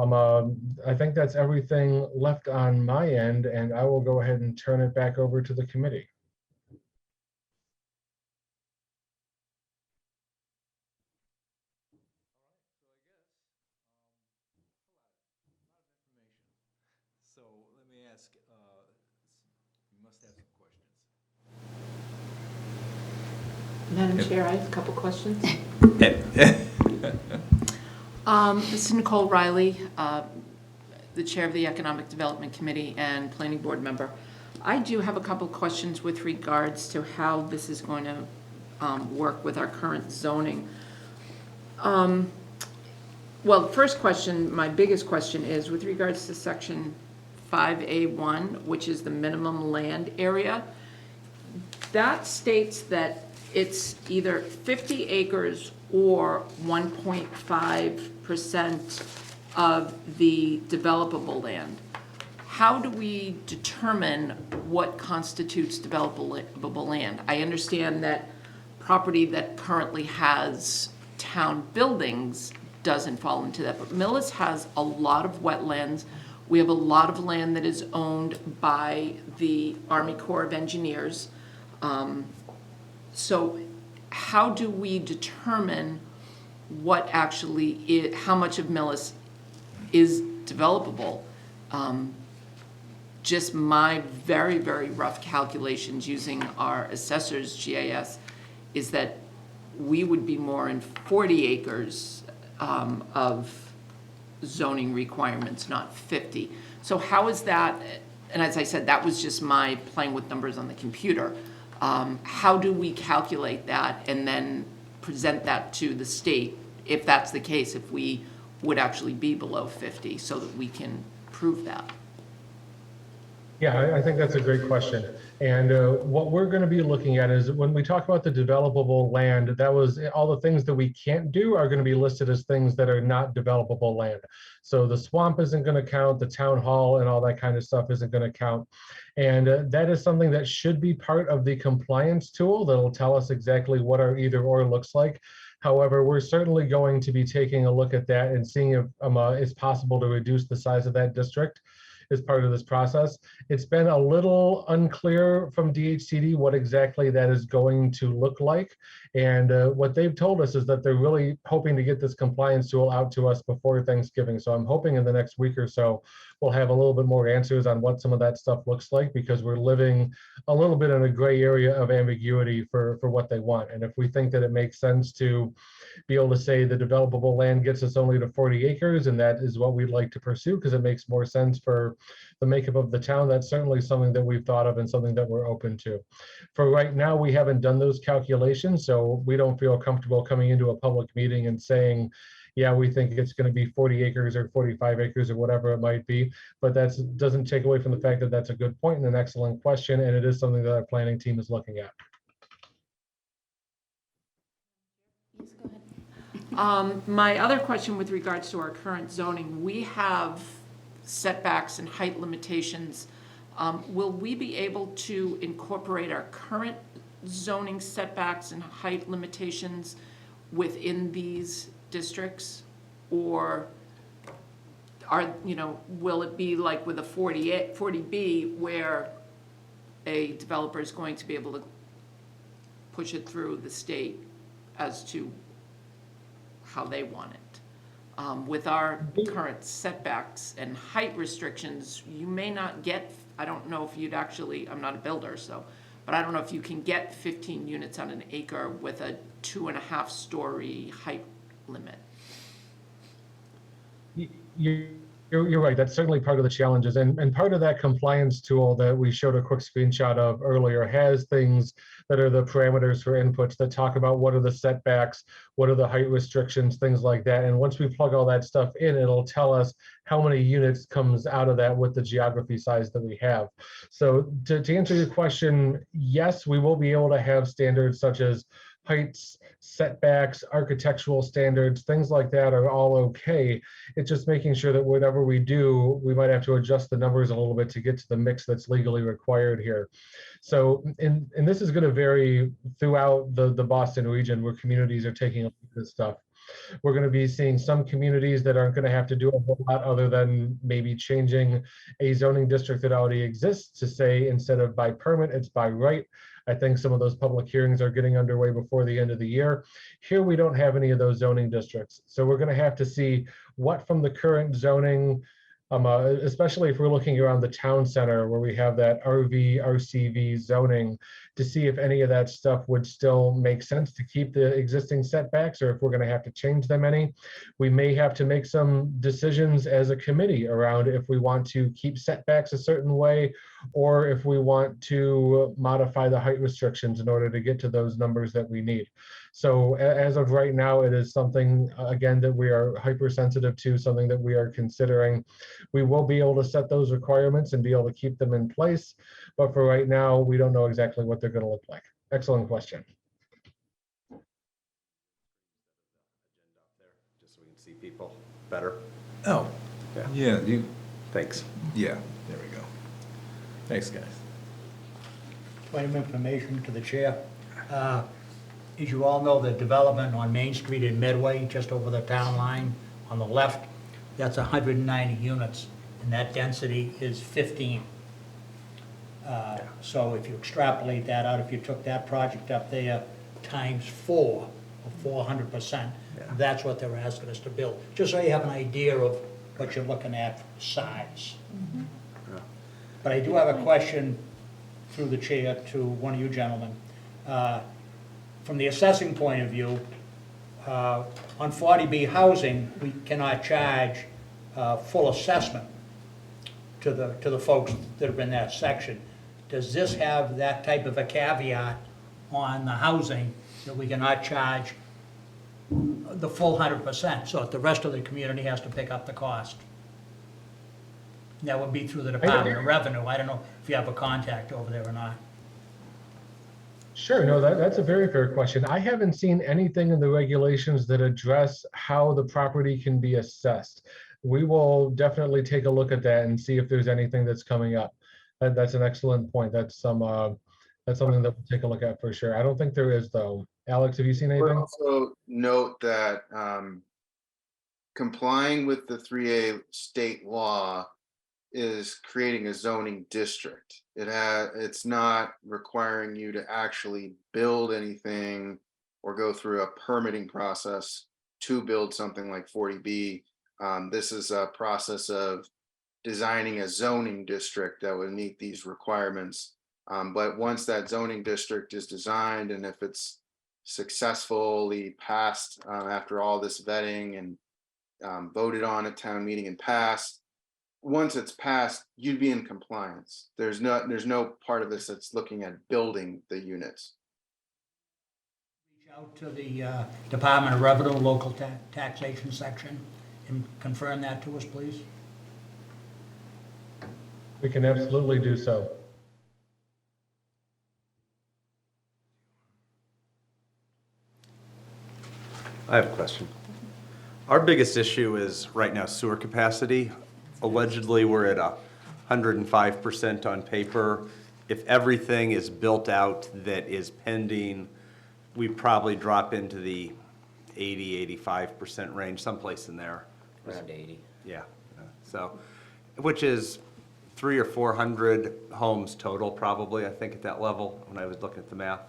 I think that's everything left on my end, and I will go ahead and turn it back over to the committee. So let me ask, you must have some questions. Madam Chair, I have a couple questions. This is Nicole Riley, the Chair of the Economic Development Committee and Planning Board member. I do have a couple questions with regards to how this is going to work with our current zoning. Well, the first question, my biggest question is with regards to section 5A1, which is the minimum land area. That states that it's either 50 acres or 1.5% of the developable land. How do we determine what constitutes developable land? I understand that property that currently has town buildings doesn't fall into that. But Millis has a lot of wetlands. We have a lot of land that is owned by the Army Corps of Engineers. So how do we determine what actually how much of Millis is developable? Just my very, very rough calculations using our assessor's GIS is that we would be more in 40 acres of zoning requirements, not 50. So how is that, and as I said, that was just my playing with numbers on the computer. How do we calculate that and then present that to the state, if that's the case, if we would actually be below 50, so that we can prove that? Yeah, I think that's a great question. And what we're going to be looking at is when we talk about the developable land, that was all the things that we can't do are going to be listed as things that are not developable land. So the swamp isn't going to count, the town hall and all that kind of stuff isn't going to count. And that is something that should be part of the compliance tool that'll tell us exactly what our either or looks like. However, we're certainly going to be taking a look at that and seeing if it's possible to reduce the size of that district as part of this process. It's been a little unclear from DHCD what exactly that is going to look like. And what they've told us is that they're really hoping to get this compliance tool out to us before Thanksgiving. So I'm hoping in the next week or so, we'll have a little bit more answers on what some of that stuff looks like, because we're living a little bit in a gray area of ambiguity for what they want. And if we think that it makes sense to be able to say the developable land gets us only to 40 acres, and that is what we'd like to pursue because it makes more sense for the makeup of the town, that's certainly something that we've thought of and something that we're open to. For right now, we haven't done those calculations, so we don't feel comfortable coming into a public meeting and saying, yeah, we think it's going to be 40 acres or 45 acres or whatever it might be. But that doesn't take away from the fact that that's a good point and an excellent question, and it is something that our planning team is looking at. My other question with regards to our current zoning, we have setbacks and height limitations. Will we be able to incorporate our current zoning setbacks and height limitations within these districts? Or will it be like with a 40B where a developer is going to be able to push it through the state as to how they want it? With our current setbacks and height restrictions, you may not get, I don't know if you'd actually, I'm not a builder, so, but I don't know if you can get 15 units on an acre with a 2.5-story height limit. You're right. That's certainly part of the challenges. And part of that compliance tool that we showed a quick screenshot of earlier has things that are the parameters for inputs that talk about what are the setbacks, what are the height restrictions, things like that. And once we plug all that stuff in, it'll tell us how many units comes out of that with the geography size that we have. So to answer your question, yes, we will be able to have standards such as heights, setbacks, architectural standards, things like that are all okay. It's just making sure that whatever we do, we might have to adjust the numbers a little bit to get to the mix that's legally required here. So, and this is going to vary throughout the Boston region where communities are taking a look at this stuff. We're going to be seeing some communities that aren't going to have to do a whole lot other than maybe changing a zoning district that already exists to say instead of by permit, it's by right. I think some of those public hearings are getting underway before the end of the year. Here, we don't have any of those zoning districts. So we're going to have to see what from the current zoning, especially if we're looking around the town center where we have that RV, RCV zoning, to see if any of that stuff would still make sense to keep the existing setbacks or if we're going to have to change them any. We may have to make some decisions as a committee around if we want to keep setbacks a certain way or if we want to modify the height restrictions in order to get to those numbers that we need. So as of right now, it is something, again, that we are hypersensitive to, something that we are considering. We will be able to set those requirements and be able to keep them in place. But for right now, we don't know exactly what they're going to look like. Excellent question. Just so we can see people better. Oh, yeah, Thanks. yeah, there we go. Thanks, guys. Point of information to the chair. as you all know, the development on Main Street in Midway, just over the town line on the left, that's 190 units, and that density is 15. So if you extrapolate that out, if you took that project up there times 4, or 400%, that's what they're asking us to build. Just so you have an idea of what you're looking at for size. But I do have a question through the chair to one of you gentlemen. From the assessing point of view, on 40B housing, we cannot charge full assessment to the folks that are in that section. Does this have that type of a caveat on the housing that we cannot charge the full 100%, so if the rest of the community has to pick up the cost? That would be through the Department of Revenue. I don't know if you have a contact over there or not. Sure, no, that's a very fair question. I haven't seen anything in the regulations that address how the property can be assessed. We will definitely take a look at that and see if there's anything that's coming up. That's an excellent point. That's something that we'll take a look at for sure. I don't think there is though. Alex, have you seen But anything? also note that complying with the 3A state law is creating a zoning district. It's not requiring you to actually build anything or go through a permitting process to build something like 40B. This is a process of designing a zoning district that would meet these requirements. But once that zoning district is designed, and if it's successfully passed after all this vetting and voted on at town meeting and passed, once it's passed, you'd be in compliance. There's no part of this that's looking at building the units. Reach out to the Department of Revenue local taxation section and confirm that to us, please. We can absolutely do so. I have a question. Our biggest issue is right now sewer capacity. Allegedly, we're at 105% on paper. If everything is built out that is pending, we probably drop into the 80-85% range, someplace in there. Around 80. Yeah, so, which is 300 or 400 homes total probably, I think, at that level, when I was looking at the math.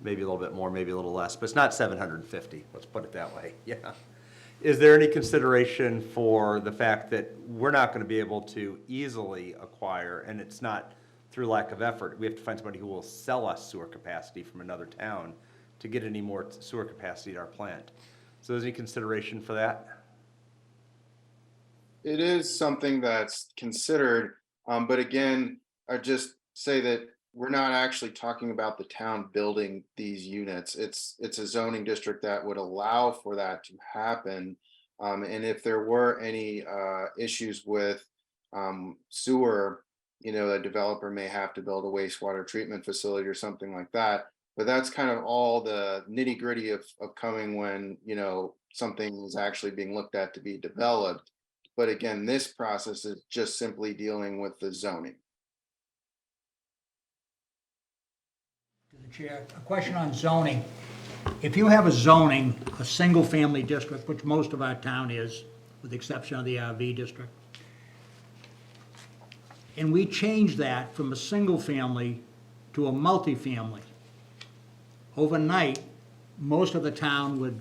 Maybe a little bit more, maybe a little less, but it's not 750, let's put it that way, yeah. Is there any consideration for the fact that we're not gonna be able to easily acquire, and it's not through lack of effort, we have to find somebody who will sell us sewer capacity from another town to get any more sewer capacity at our plant? So is there any consideration for that? It is something that's considered, but again, I just say that we're not actually talking about the town building these units. It's a zoning district that would allow for that to happen. And if there were any issues with sewer, a developer may have to build a wastewater treatment facility or something like that. But that's kind of all the nitty gritty of coming when, something is actually being looked at to be developed. But again, this process is just simply dealing with the zoning. To the chair, a question on zoning. If you have a zoning, a single-family district, which most of our town is, with the exception of the RV district, and we change that from a single-family to a multifamily, overnight, most of the town would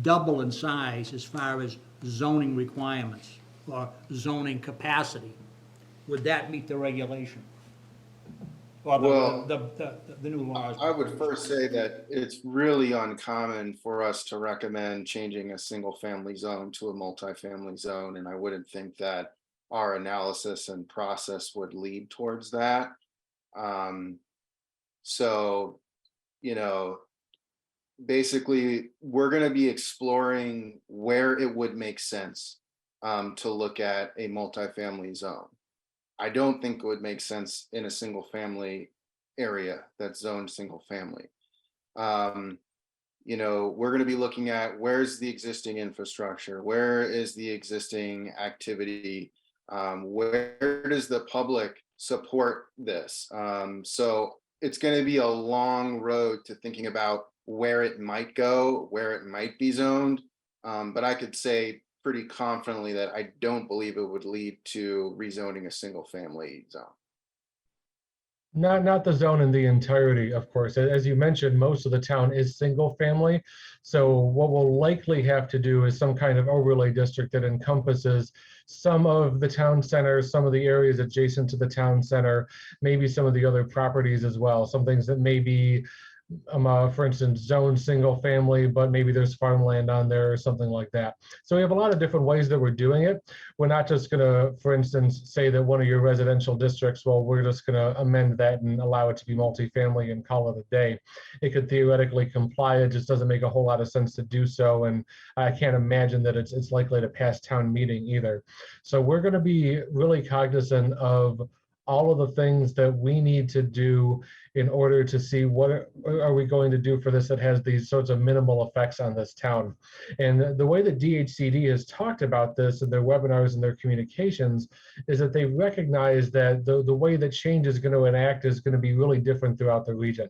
double in size as far as zoning requirements or zoning capacity. Would that meet the regulation? Or Well, the new laws? I would first say that it's really uncommon for us to recommend changing a single family zone to a multifamily zone, and I wouldn't think that our analysis and process would lead towards that. So, basically, we're going to be exploring where it would make sense to look at a multifamily zone. I don't think it would make sense in a single family area that's zoned single family. We're going to be looking at where's the existing infrastructure, where is the existing activity, where does the public support this? So it's going to be a long road to thinking about where it might go, where it might be zoned. But I could say pretty confidently that I don't believe it would lead to rezoning a single family zone. Not the zone in the entirety, of course. As you mentioned, most of the town is single family. So what we'll likely have to do is some kind of overlay district that encompasses some of the town center, some of the areas adjacent to the town center, maybe some of the other properties as well. Some things that may be, for instance, zone single family, but maybe there's farmland on there or something like that. So we have a lot of different ways that we're doing it. We're not just gonna, for instance, say that one of your residential districts, well, we're just gonna amend that and allow it to be multifamily and call it a day. It could theoretically comply, it just doesn't make a whole lot of sense to do so. And I can't imagine that it's likely to pass town meeting either. So we're gonna be really cognizant of all of the things that we need to do in order to see what are we going to do for this that has these sorts of minimal effects on this town. And the way that DHCD has talked about this in their webinars and their communications is that they recognize that the way that change is going to enact is going to be really different throughout the region.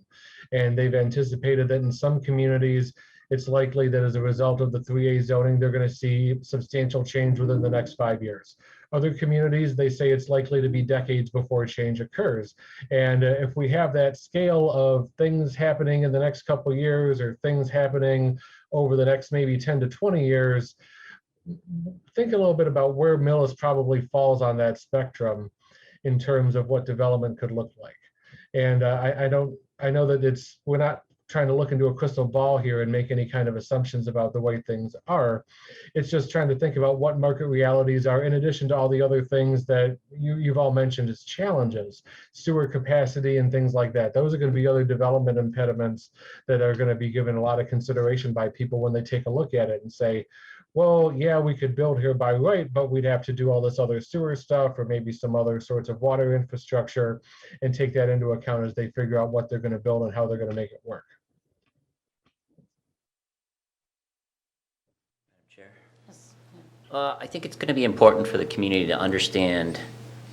And they've anticipated that in some communities, it's likely that as a result of the 3A zoning, they're going to see substantial change within the next 5 years. Other communities, they say it's likely to be decades before change occurs. And if we have that scale of things happening in the next couple of years or things happening over the next maybe 10 to 20 years, think a little bit about where Millis probably falls on that spectrum in terms of what development could look like. And I know that we're not trying to look into a crystal ball here and make any kind of assumptions about the way things are. It's just trying to think about what market realities are, in addition to all the other things that you've all mentioned as challenges, sewer capacity and things like that. Those are going to be other development impediments that are going to be given a lot of consideration by people when they take a look at it and say, well, yeah, we could build here by right, but we'd have to do all this other sewer stuff or maybe some other sorts of water infrastructure, and take that into account as they figure out what they're going to build and how they're going to make it work. Chair? I think it's going to be important for the community to understand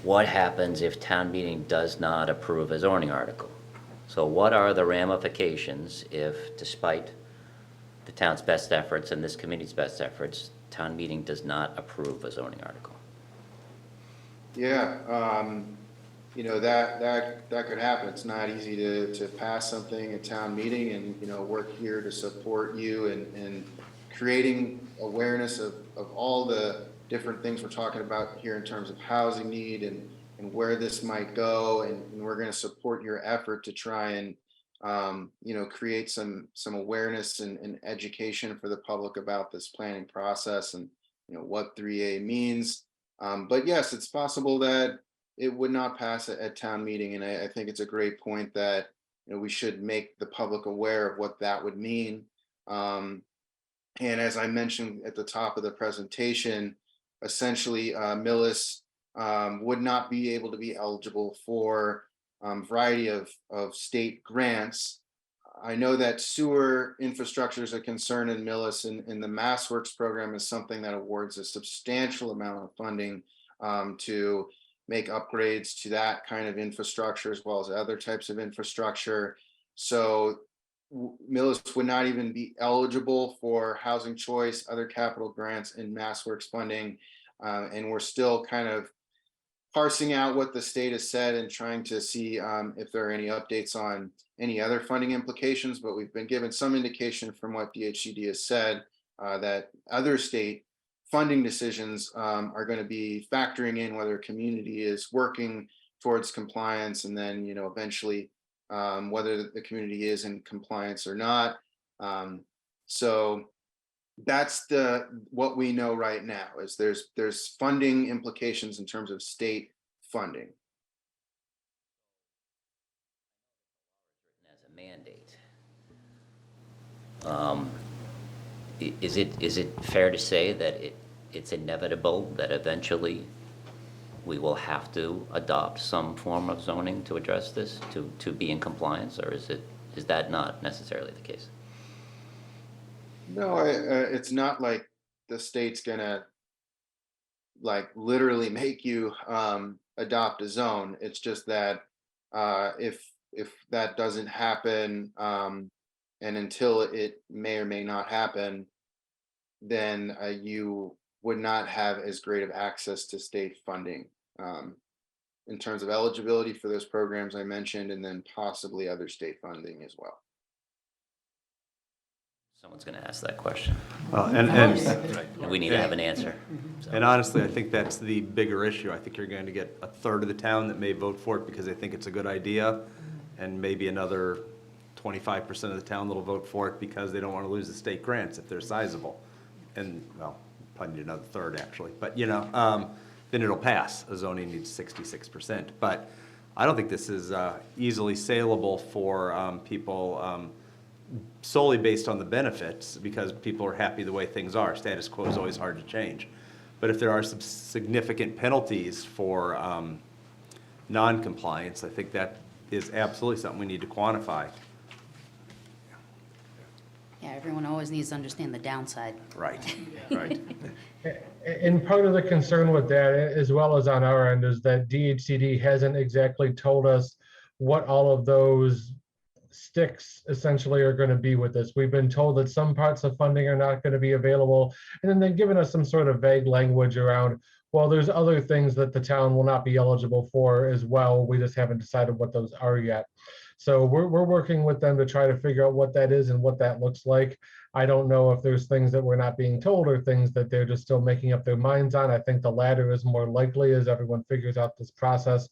what happens if town meeting does not approve a zoning article. So what are the ramifications if, despite the town's best efforts and this community's best efforts, town meeting does not approve a zoning article? Yeah, that could happen. It's not easy to pass something at town meeting, and, we're here to support you and creating awareness of all the different things we're talking about here in terms of housing need and where this might go. And we're going to support your effort to try and, create some awareness and education for the public about this planning process and, what 3A means. But yes, it's possible that it would not pass at town meeting. And I think it's a great point that, we should make the public aware of what that would mean. And as I mentioned at the top of the presentation, essentially Millis would not be able to be eligible for a variety of state grants. I know that sewer infrastructure is a concern in Millis, and the MassWorks program is something that awards a substantial amount of funding to make upgrades to that kind of infrastructure as well as other types of infrastructure. So Millis would not even be eligible for housing choice, other capital grants, and MassWorks funding. And we're still kind of parsing out what the state has said and trying to see if there are any updates on any other funding implications. But we've been given some indication from what DHCD has said that other state funding decisions are going to be factoring in whether a community is working towards compliance, and then, eventually whether the community is in compliance or not. So that's what we know right now is there's funding implications in terms of state funding. As a mandate. Is it fair to say that it's inevitable that eventually we will have to adopt some form of zoning to address this, to be in compliance, or is that not necessarily the case? No, it's not like the state's gonna literally make you adopt a zone. It's just that if that doesn't happen, and And until it may or may not happen, then you would not have as great of access to state funding in terms of eligibility for those programs I mentioned, and then possibly other state funding as well. Someone's going to ask that question. Well, And we need to have an answer. So, and honestly, I think that's the bigger issue. I think you're going to get a third of the town that may vote for it because they think it's a good idea, and maybe another 25% of the town that'll vote for it because they don't want to lose the state grants if they're sizable. And, well, probably need another third, actually. But, then it'll pass. A zoning needs 66%. But I don't think this is easily saleable for people solely based on the benefits, because people are happy the way things are. Status quo is always hard to change. But if there are some significant penalties for non-compliance, I think that is absolutely something we need to quantify. Yeah, everyone always needs to understand the downside. Right, right. And part of the concern with that, as well as on our end, is that DHCD hasn't exactly told us what all of those sticks essentially are going to be with this. We've been told that some parts of funding are not going to be available, and then they've given us some sort of vague language around, well, there's other things that the town will not be eligible for as well. We just haven't decided what those are yet. So we're working with them to try to figure out what that is and what that looks like. I don't know if there's things that we're not being told or things that they're just still making up their minds on. I think the latter is more likely as everyone figures out this process.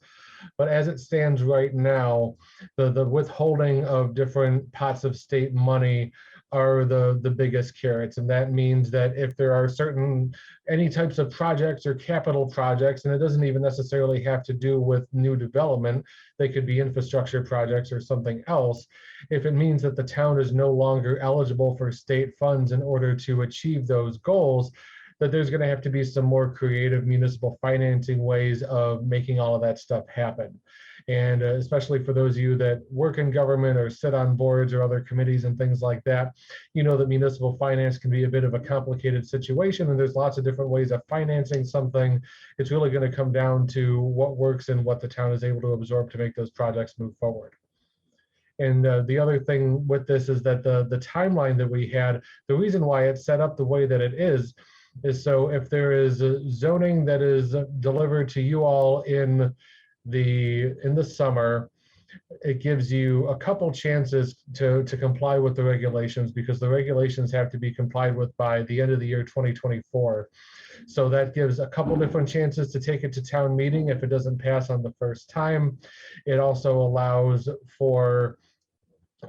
But as it stands right now, the withholding of different pots of state money are the biggest carrots. And that means that if there are any types of projects or capital projects, and it doesn't even necessarily have to do with new development, they could be infrastructure projects or something else. If it means that the town is no longer eligible for state funds in order to achieve those goals, that there's going to have to be some more creative municipal financing ways of making all of that stuff happen. And especially for those of you that work in government or sit on boards or other committees and things like that, you know that municipal finance can be a bit of a complicated situation, and there's lots of different ways of financing something. It's really going to come down to what works and what the town is able to absorb to make those projects move forward. And the other thing with this is that the timeline that we had, the reason why it's set up the way that it is so if there is a zoning that is delivered to you all in the summer, it gives you a couple chances to comply with the regulations, because the regulations have to be complied with by the end of the year 2024. So that gives a couple different chances to take it to town meeting if it doesn't pass on the first time. It also allows for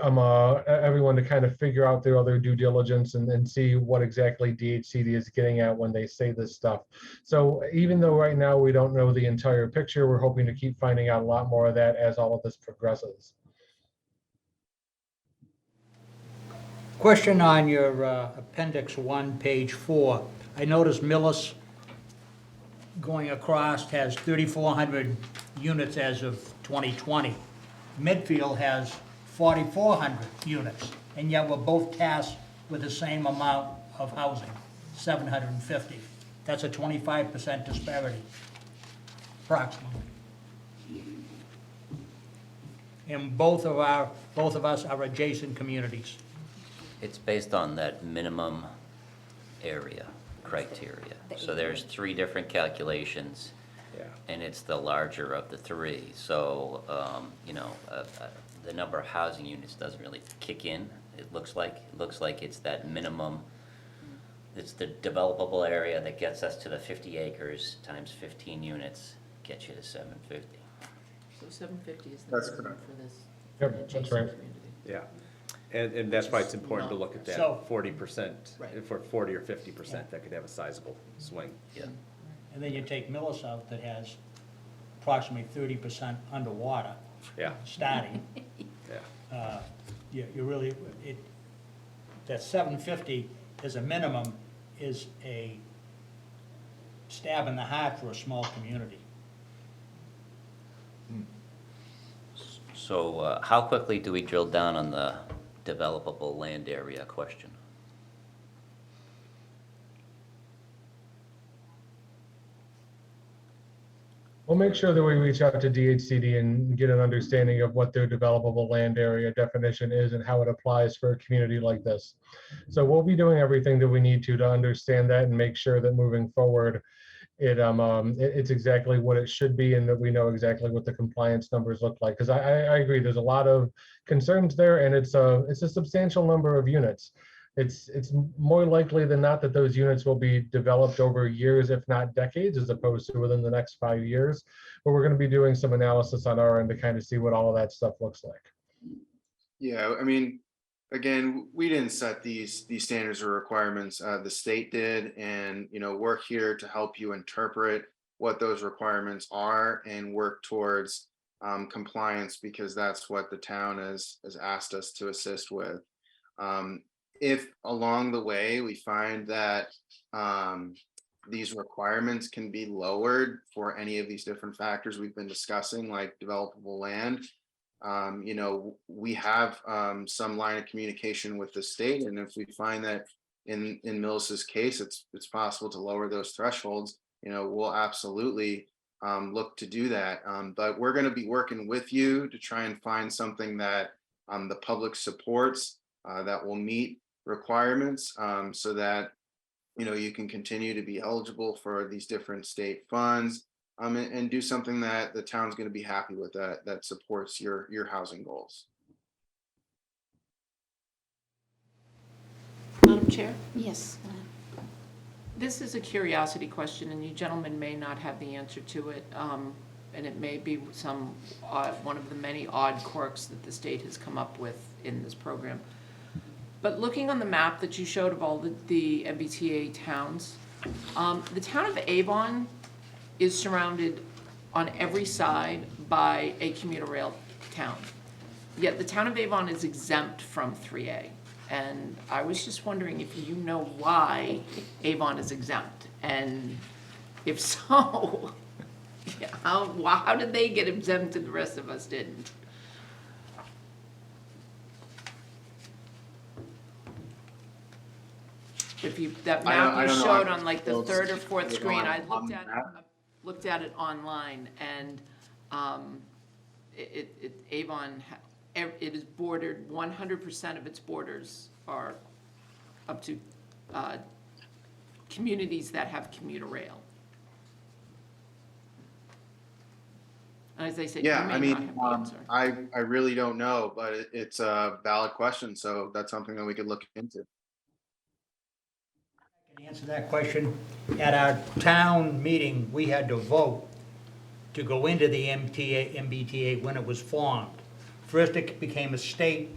everyone to kind of figure out their other due diligence and see what exactly DHCD is getting at when they say this stuff. So even though right now we don't know the entire picture, we're hoping to keep finding out a lot more of that as all of this progresses. Question on your Appendix 1, page 4. I noticed Millis going across has 3,400 units as of 2020. Midfield has 4,400 units, and yet we're both tasked with the same amount of housing, 750. That's a 25% disparity, approximately. And both of us are adjacent communities. It's based on that minimum area criteria. So there's 3 different calculations, and it's the larger of the 3. So, the number of housing units doesn't really kick in. It looks like it's that minimum. It's the developable area that gets us to the 50 acres times 15 units, gets you to 750. So 750 is the That's minimum correct. for this Yep, that's adjacent right. community. Yeah. And that's why it's important to look at that So- 40%. Right. For 40 or 50%, that could have a sizable swing. Yeah. And then you take Millis out that has approximately 30% underwater Yeah, starting. yeah. You really, that 750 as a minimum is a stab in the heart for a small community. So how quickly do we drill down on the developable land area question? we'll make sure that we reach out to DHCD and get an understanding of what their developable land area definition is and how it applies for a community like this. So we'll be doing everything that we need to understand that and make sure that moving forward, it's exactly what it should be and that we know exactly what the compliance numbers look like. Because I agree, there's a lot of concerns there, and it's a substantial number of units. It's more likely than not that those units will be developed over years, if not decades, as opposed to within the next 5 years. But we're going to be doing some analysis on our end to kind of see what all of that stuff looks like. Yeah, I mean, again, we didn't set these standards or requirements. The state did, and we're here to help you interpret what those requirements are and work towards compliance, because that's what the town has asked us to assist with. If along the way we find that these requirements can be lowered for any of these different factors we've been discussing, like developable land, we have some line of communication with the state, and if we find that in Millis's case it's possible to lower those thresholds, we'll absolutely look to do that. But we're going to be working with you to try and find something that the public supports, that will meet requirements, so that you can continue to be eligible for these different state funds, and do something that the town's going to be happy with, that supports your housing goals. Madam Chair, Yes. this is a curiosity question, and you gentlemen may not have the answer to it, and it may be one of the many odd quirks that the state has come up with in this program. But looking on the map that you showed of all the MBTA towns, the town of Avon is surrounded on every side by a commuter rail town. Yet the town of Avon is exempt from 3A. And I was just wondering if you know why Avon is exempt. And if so, how did they get exempt and the rest of us didn't? That map you showed on like the third or fourth screen, I looked at it online, and Avon, it is bordered, 100% of its borders are up to communities that have commuter rail. And as I said, Yeah, you I may not mean, have the answer. I really don't know, but it's a valid question, so that's something that we could look into. Can answer that question. At our town meeting, we had to vote to go into the MBTA when it was formed. First, it became a state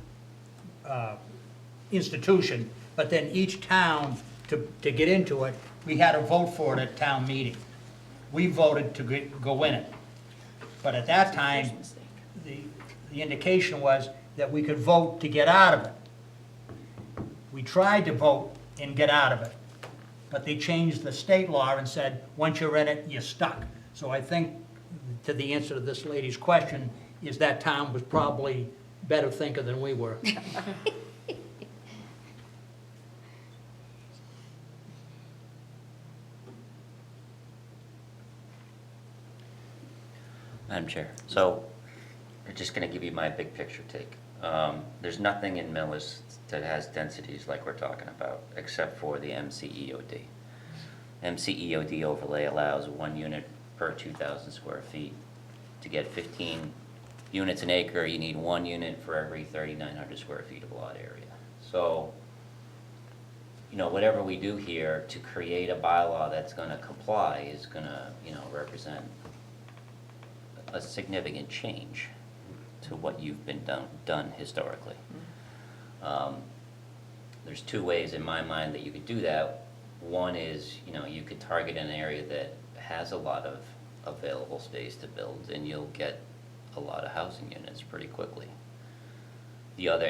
institution, but then each town, to get into it, we had to vote for it at town meeting. We voted to go in it. But at that time, the indication was that we could vote to get out of it. We tried to vote and get out of it, but they changed the state law and said, once you're in it, you're stuck. So I think, to the answer to this lady's question, is that town was probably better thinker than we were. Madam Chair, so I'm just going to give you my big picture take. There's nothing in Millis that has densities like we're talking about, except for the MCEOD. MCEOD overlay allows 1 unit per 2,000 square feet. To get 15 units an acre, you need 1 unit for every 3,900 square feet of lot area. So, whatever we do here to create a bylaw that's going to comply is going to, represent a significant change to what you've been done historically. There's 2 ways in my mind that you could do that. One is, you could target an area that has a lot of available space to build, and you'll get a lot of housing units pretty quickly. The other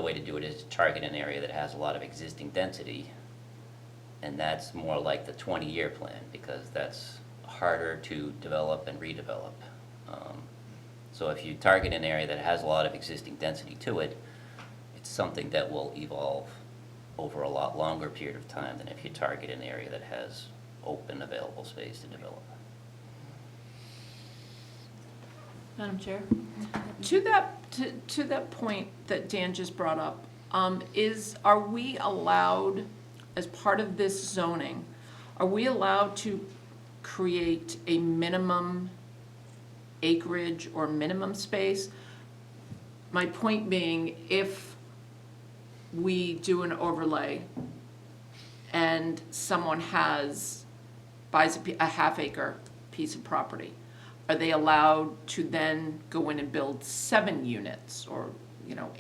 way to do it is to target an area that has a lot of existing density, and that's more like the 20-year plan, because that's harder to develop and redevelop. So if you target an area that has a lot of existing density to it, it's something that will evolve over a lot longer period of time than if you target an area that has open available space to develop. Madam Chair? To that point that Dan just brought up, are we allowed, as part of this zoning, are we allowed to create a minimum acreage or minimum space? My point being, if we do an overlay and someone buys a half-acre piece of property, are they allowed to then go in and build 7 units or,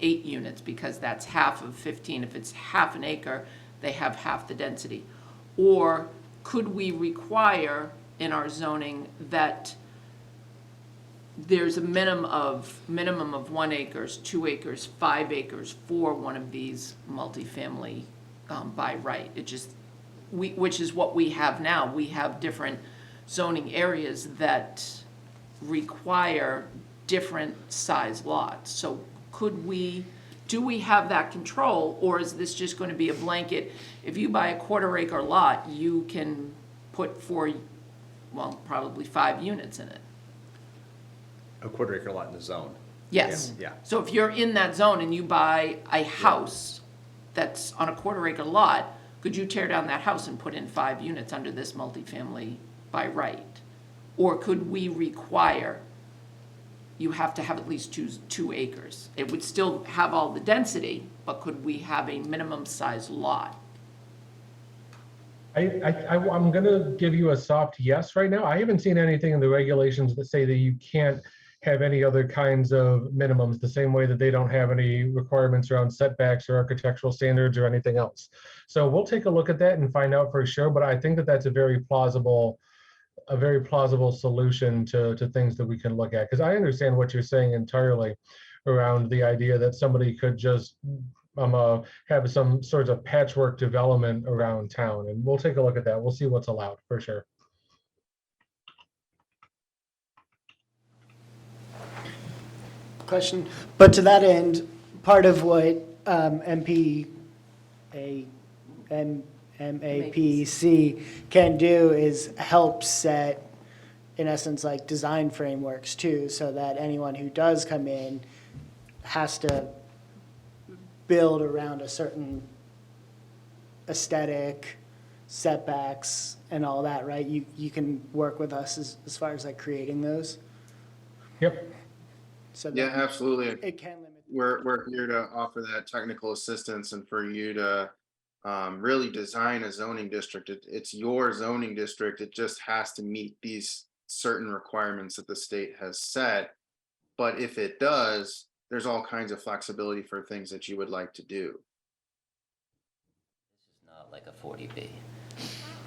8 units, because that's half of 15? If it's half an acre, they have half the density. Or could we require in our zoning that there's a minimum of 1 acre, 2 acres, 5 acres for one of these multifamily by right? Which is what we have now. We have different zoning areas that require different size lots. So do we have that control, or is this just going to be a blanket? If you buy a 1/4 acre lot, you can put probably 5 units in it. A 1/4 acre lot in the zone. Yes. Yeah. So if you're in that zone and you buy a house that's on a 1/4 acre lot, could you tear down that house and put in 5 units under this multifamily by right? Or could we require you have to have at least 2 acres? It would still have all the density, but could we have a minimum size lot? I'm going to give you a soft yes right now. I haven't seen anything in the regulations that say that you can't have any other kinds of minimums, the same way that they don't have any requirements around setbacks or architectural standards or anything else. So we'll take a look at that and find out for sure, but I think that that's a very plausible solution to things that we can look at. Because I understand what you're saying entirely around the idea that somebody could just have some sort of patchwork development around town. And we'll take a look at that. We'll see what's allowed for sure. Question, but to that end, part of what MAPC can do is help set, in essence, like design frameworks too, so that anyone who does come in has to build around a certain aesthetic, setbacks, and all that, right? You can work with us as far as like creating those. Yep. So Yeah, absolutely. it can limit. We're here to offer that technical assistance and for you to really design a zoning district. It's your zoning district. It just has to meet these certain requirements that the state has set. But if it does, there's all kinds of flexibility for things that you would like to do. This is not like a 40B,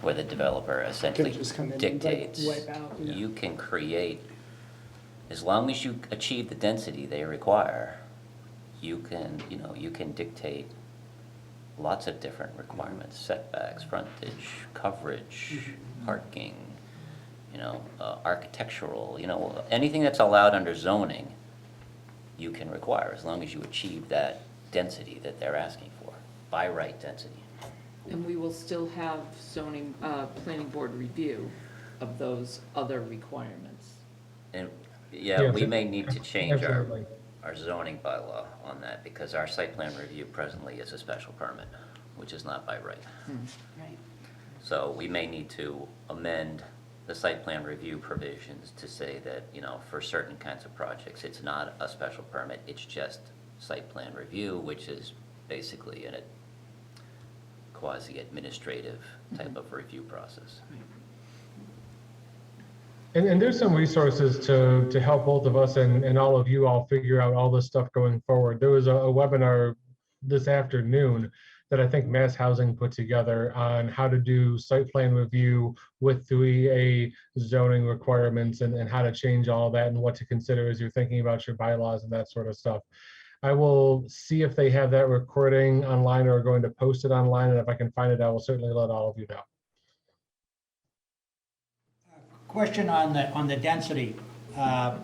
where the developer essentially just come in and, dictates. like, wipe out, yeah. You can create, as long as you achieve the density they require, you can dictate lots of different requirements: setbacks, frontage, coverage, parking, architectural, anything that's allowed under zoning, you can require, as long as you achieve that density that they're asking for, by right density. And we will still have zoning, planning board review of those other requirements. And, Yeah, we may need to change absolutely. our zoning bylaw on that, because our site plan review presently is a special permit, which is not by right. Right. So we may need to amend the site plan review provisions to say that, for certain kinds of projects, it's not a special permit, it's just site plan review, which is basically a quasi-administrative type of review process. And there's some resources to help both of us and all of you all figure out all this stuff going forward. There was a webinar this afternoon that I think Mass Housing put together on how to do site plan review with 3A zoning requirements and how to change all that and what to consider as you're thinking about your bylaws and that sort of stuff. I will see if they have that recording online or are going to post it online, and if I can find it, I will certainly let all of you know. Question on the density. As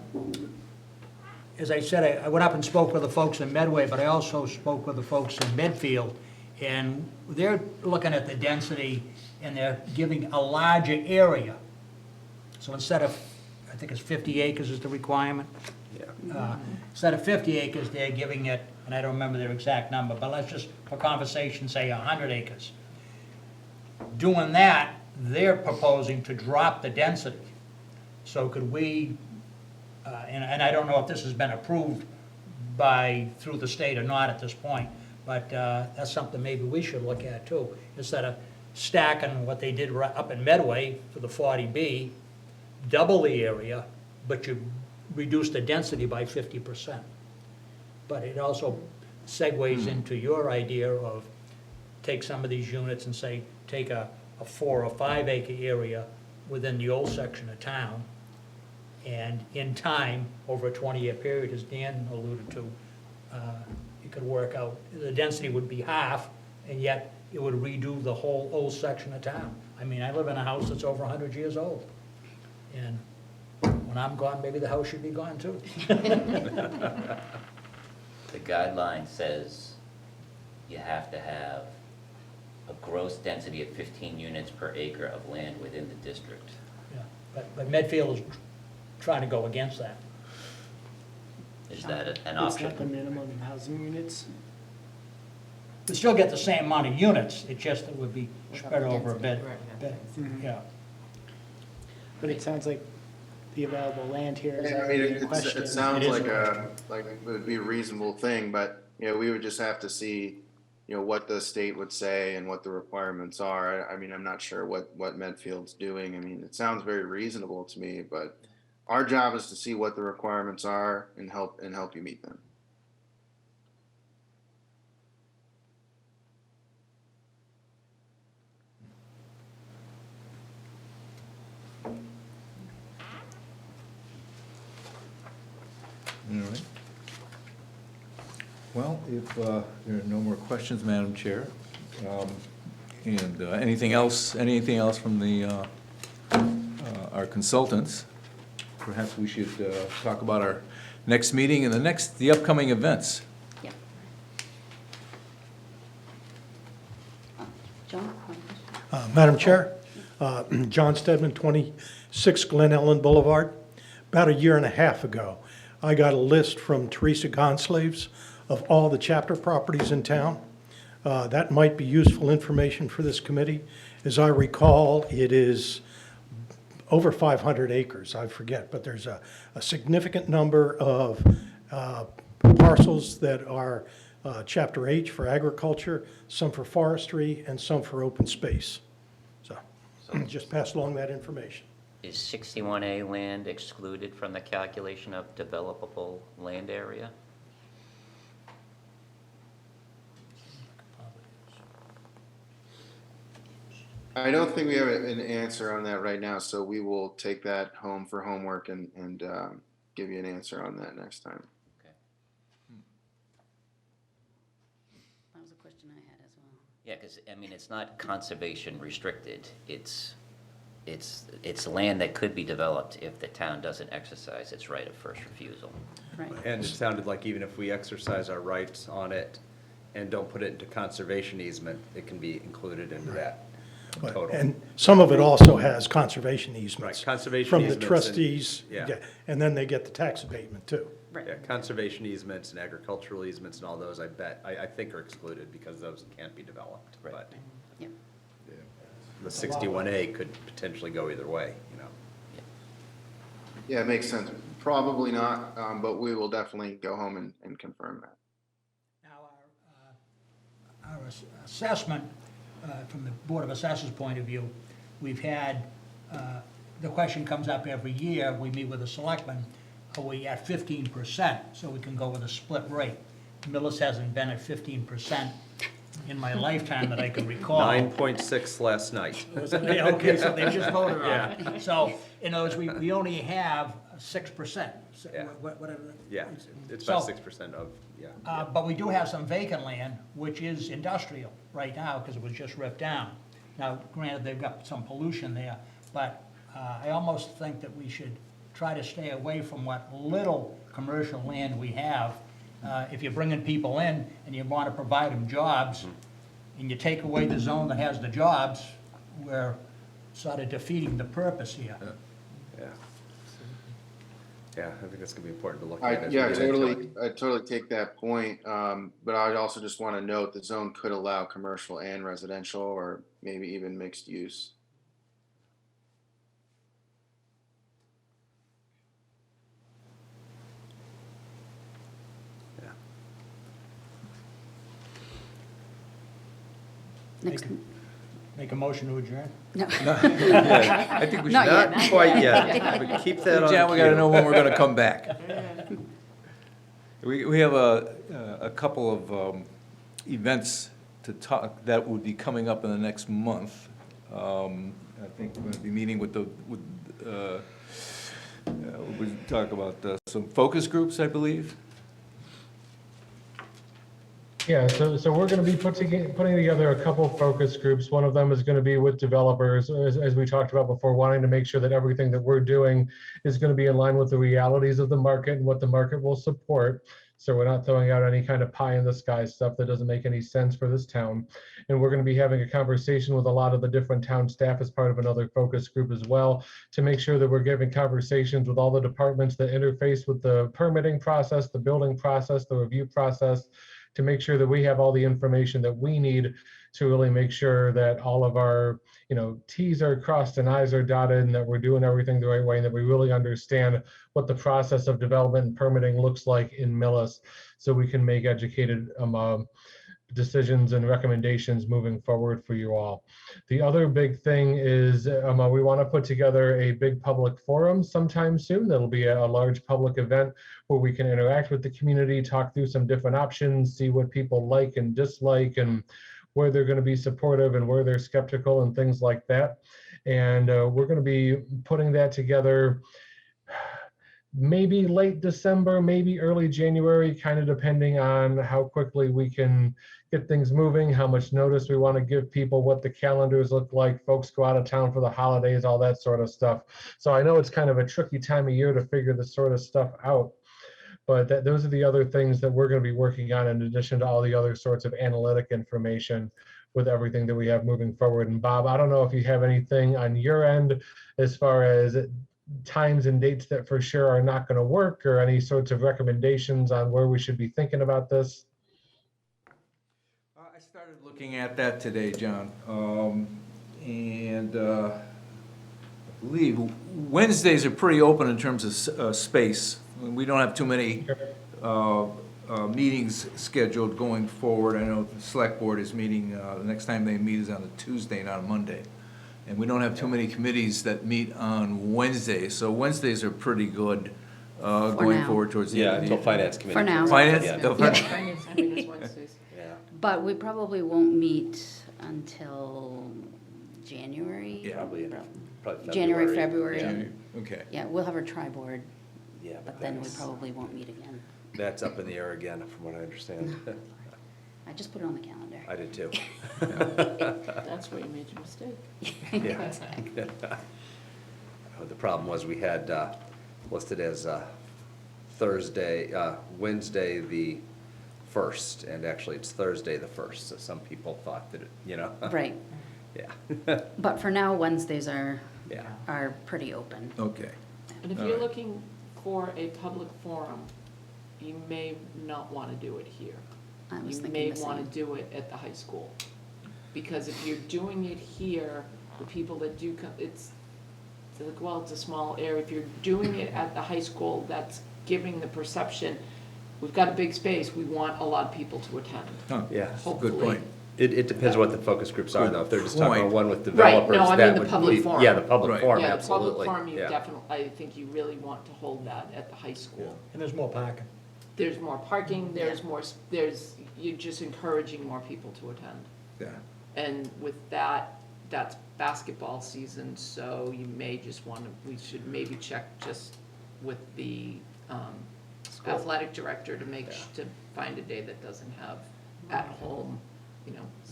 I said, I went up and spoke with the folks in Medway, but I also spoke with the folks in Medfield, and they're looking at the density and they're giving a larger area. So instead of, I think it's 50 acres is the requirement, Instead of 50 acres, they're giving it, and I don't remember their exact number, but let's just, for conversation, say 100 acres. Doing that, they're proposing to drop the density. So could we, and I don't know if this has been approved through the state or not at this point, but that's something maybe we should look at too. Instead of stacking what they did up in Medway for the 40B, double the area, but you reduce the density by 50%. But it also segues into your idea of take some of these units and say, take a 4 or 5 acre area within the old section of town, and in time, over a 20-year period, as Dan alluded to, it could work out. The density would be half, and yet it would redo the whole old section of town. I mean, I live in a house that's over 100 years old, and when I'm gone, maybe the house should be gone too. The guideline says you have to have a gross density of 15 units per acre of land within the district. Yeah, but Medfield is trying to go against that. Is that an It's not the option? minimum housing units. We still get the same amount of units, it just would be spread over a bit. Yeah. But it sounds like the available land here is I mean, already in question. it sounds It is like a it would be a reasonable thing, but, we would just have to see, what the state would say and what the requirements are. I mean, I'm not sure what Medfield's doing. I mean, it sounds very reasonable to me, but our job is to see what the requirements are and help you meet them. All right. Well, if there are no more questions, Madam Chair, and anything else from our consultants, perhaps we should talk about our next meeting and the upcoming events. Yeah. John? Madam Chair, John Stedman, 26 Glen Ellen Boulevard. About a year and a half ago, I got a list from Teresa Gonslaves of all the chapter properties in town. That might be useful information for this committee. As I recall, it is over 500 acres, I forget, but there's a significant number of parcels that are Chapter H for agriculture, some for forestry, and some for open space. So just pass along that information. Is 61A land excluded from the calculation of developable land area? I don't think we have an answer on that right now, so we will take that home for homework and give you an answer on that next time. That was a question I had as well. Yeah, because, I mean, it's not conservation restricted. It's land that could be developed if the town doesn't exercise its right of first refusal. Right. And it sounded like even if we exercise our rights on it and don't put it into conservation easement, it can be included into that But- total. And some of it also has conservation easements. Right, conservation From easements the and- trustees, yeah. and then they get the tax abatement too. Yeah, conservation easements and agricultural easements and all those, I think are excluded because those can't be developed. Right. But Yep. the 61A could potentially go either way, you know. Yeah, it makes sense. Probably not, but we will definitely go home and confirm that. Now, our assessment, from the Board of Assessors' point of view, we've had, the question comes up every year, we meet with the selectmen, are we at 15%, so we can go with a split rate? Millis hasn't been at 15% in my lifetime that I can recall. 9.6 last night. Yeah, okay, so they just voted on it. So, in other words, we only have 6%, so Yeah. whatever. Yeah, it's about So- 6% of, yeah. But we do have some vacant land, which is industrial right now, because it was just ripped down. Now, granted, they've got some pollution there, but I almost think that we should try to stay away from what little commercial land we have. If you're bringing people in and you want to provide them jobs, and you take away the zone that has the jobs, we're sort of defeating the purpose here. Yeah. Yeah, I think that's gonna be important to look at. I, as yeah, we get into it. totally, I totally take that point. But I also just want to note the zone could allow commercial and residential, or maybe even mixed use. Yeah. Next, Make a motion to adjourn? no. I think we should. Not yet. Not quite yet, but keep that on John, we gotta cue. know when we're gonna come back. We have a couple of events to talk, that would be coming up in the next month. I think we're gonna be meeting with we talk about some focus groups, I believe. Yeah, so we're going to be putting together a couple focus groups. One of them is going to be with developers, as we talked about before, wanting to make sure that everything that we're doing is going to be in line with the realities of the market and what the market will support. So we're not throwing out any kind of pie in the sky stuff that doesn't make any sense for this town. And we're going to be having a conversation with a lot of the different town staff as part of another focus group as well, to make sure that we're giving conversations with all the departments that interface with the permitting process, the building process, the review process, to make sure that we have all the information that we need to really make sure that all of our, T's are crossed and I's are dotted, and that we're doing everything the right way, and that we really understand what the process of development and permitting looks like in Millis, so we can make educated decisions and recommendations moving forward for you all. The other big thing is we want to put together a big public forum sometime soon. That'll be a large public event where we can interact with the community, talk through some different options, see what people like and dislike, and where they're going to be supportive and where they're skeptical and things like that. And we're going to be putting that together maybe late December, maybe early January, kind of depending on how quickly we can get things moving, how much notice we want to give people, what the calendars look like, folks go out of town for the holidays, all that sort of stuff. So I know it's kind of a tricky time of year to figure this sort of stuff out, but those are the other things that we're going to be working on, in addition to all the other sorts of analytic information with everything that we have moving forward. And Bob, I don't know if you have anything on your end as far as times and dates that for sure are not going to work, or any sorts of recommendations on where we should be thinking about this. I started looking at that today, John, and I believe Wednesdays are pretty open in terms of space. We don't have too many meetings scheduled going forward. I know the select board is meeting, the next time they meet is on a Tuesday, not a Monday. And we don't have too many committees that meet on Wednesdays, so Wednesdays are pretty good going now. forward towards the end Yeah, of the until year. finance committee. For now. Finance? Yeah. Oh, Finance committee is Wednesdays. Yeah. But we probably won't meet until January. Yeah. Probably January, February. Yeah. Okay. Yeah, we'll have our tri-board, Yeah, but then we that's- probably won't meet again. That's up in the air again, from what I understand. I just put it on the calendar. I did too. That's where you made your mistake. Yeah. Oh, the problem was we had listed as Wednesday the 1st, and actually it's Thursday the 1st, so some people thought that, Right, Yeah. but for now, Wednesdays are Yeah. pretty open. Okay. And if All you're right. looking for a public forum, you may not want to do it here. I was You thinking may the want same. to do it at the high school. Because if you're doing it here, the people that do come, it's like, well, it's a small area. If you're doing it at the high school, that's giving the perception, we've got a big space, we want a lot of people to attend. Oh, Yeah. Good Hopefully. point. It depends what the focus groups are, though. If they're just talking about Point. one with Right, no, developers, I mean that the would public be. forum. Yeah, the public Right. forum, Yeah, the absolutely. public forum, you Yeah. definitely, I think you really want to hold that at the high school. And there's more parking. There's more parking, you're just encouraging more people to attend. Yeah. And with that, that's basketball season, so you may just want to, we should maybe check just with the athletic director to to find a day that doesn't have at home,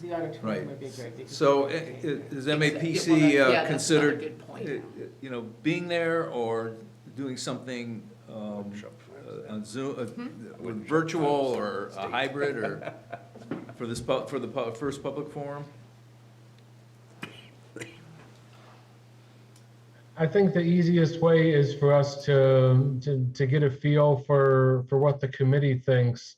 The auditorium Right. would be great. because- So is MAPC Yeah, that's another considered, good point. being there or doing something on Zoom, with virtual or a hybrid, or for this, for the first public forum? I think the easiest way is for us to get a feel for what the committee thinks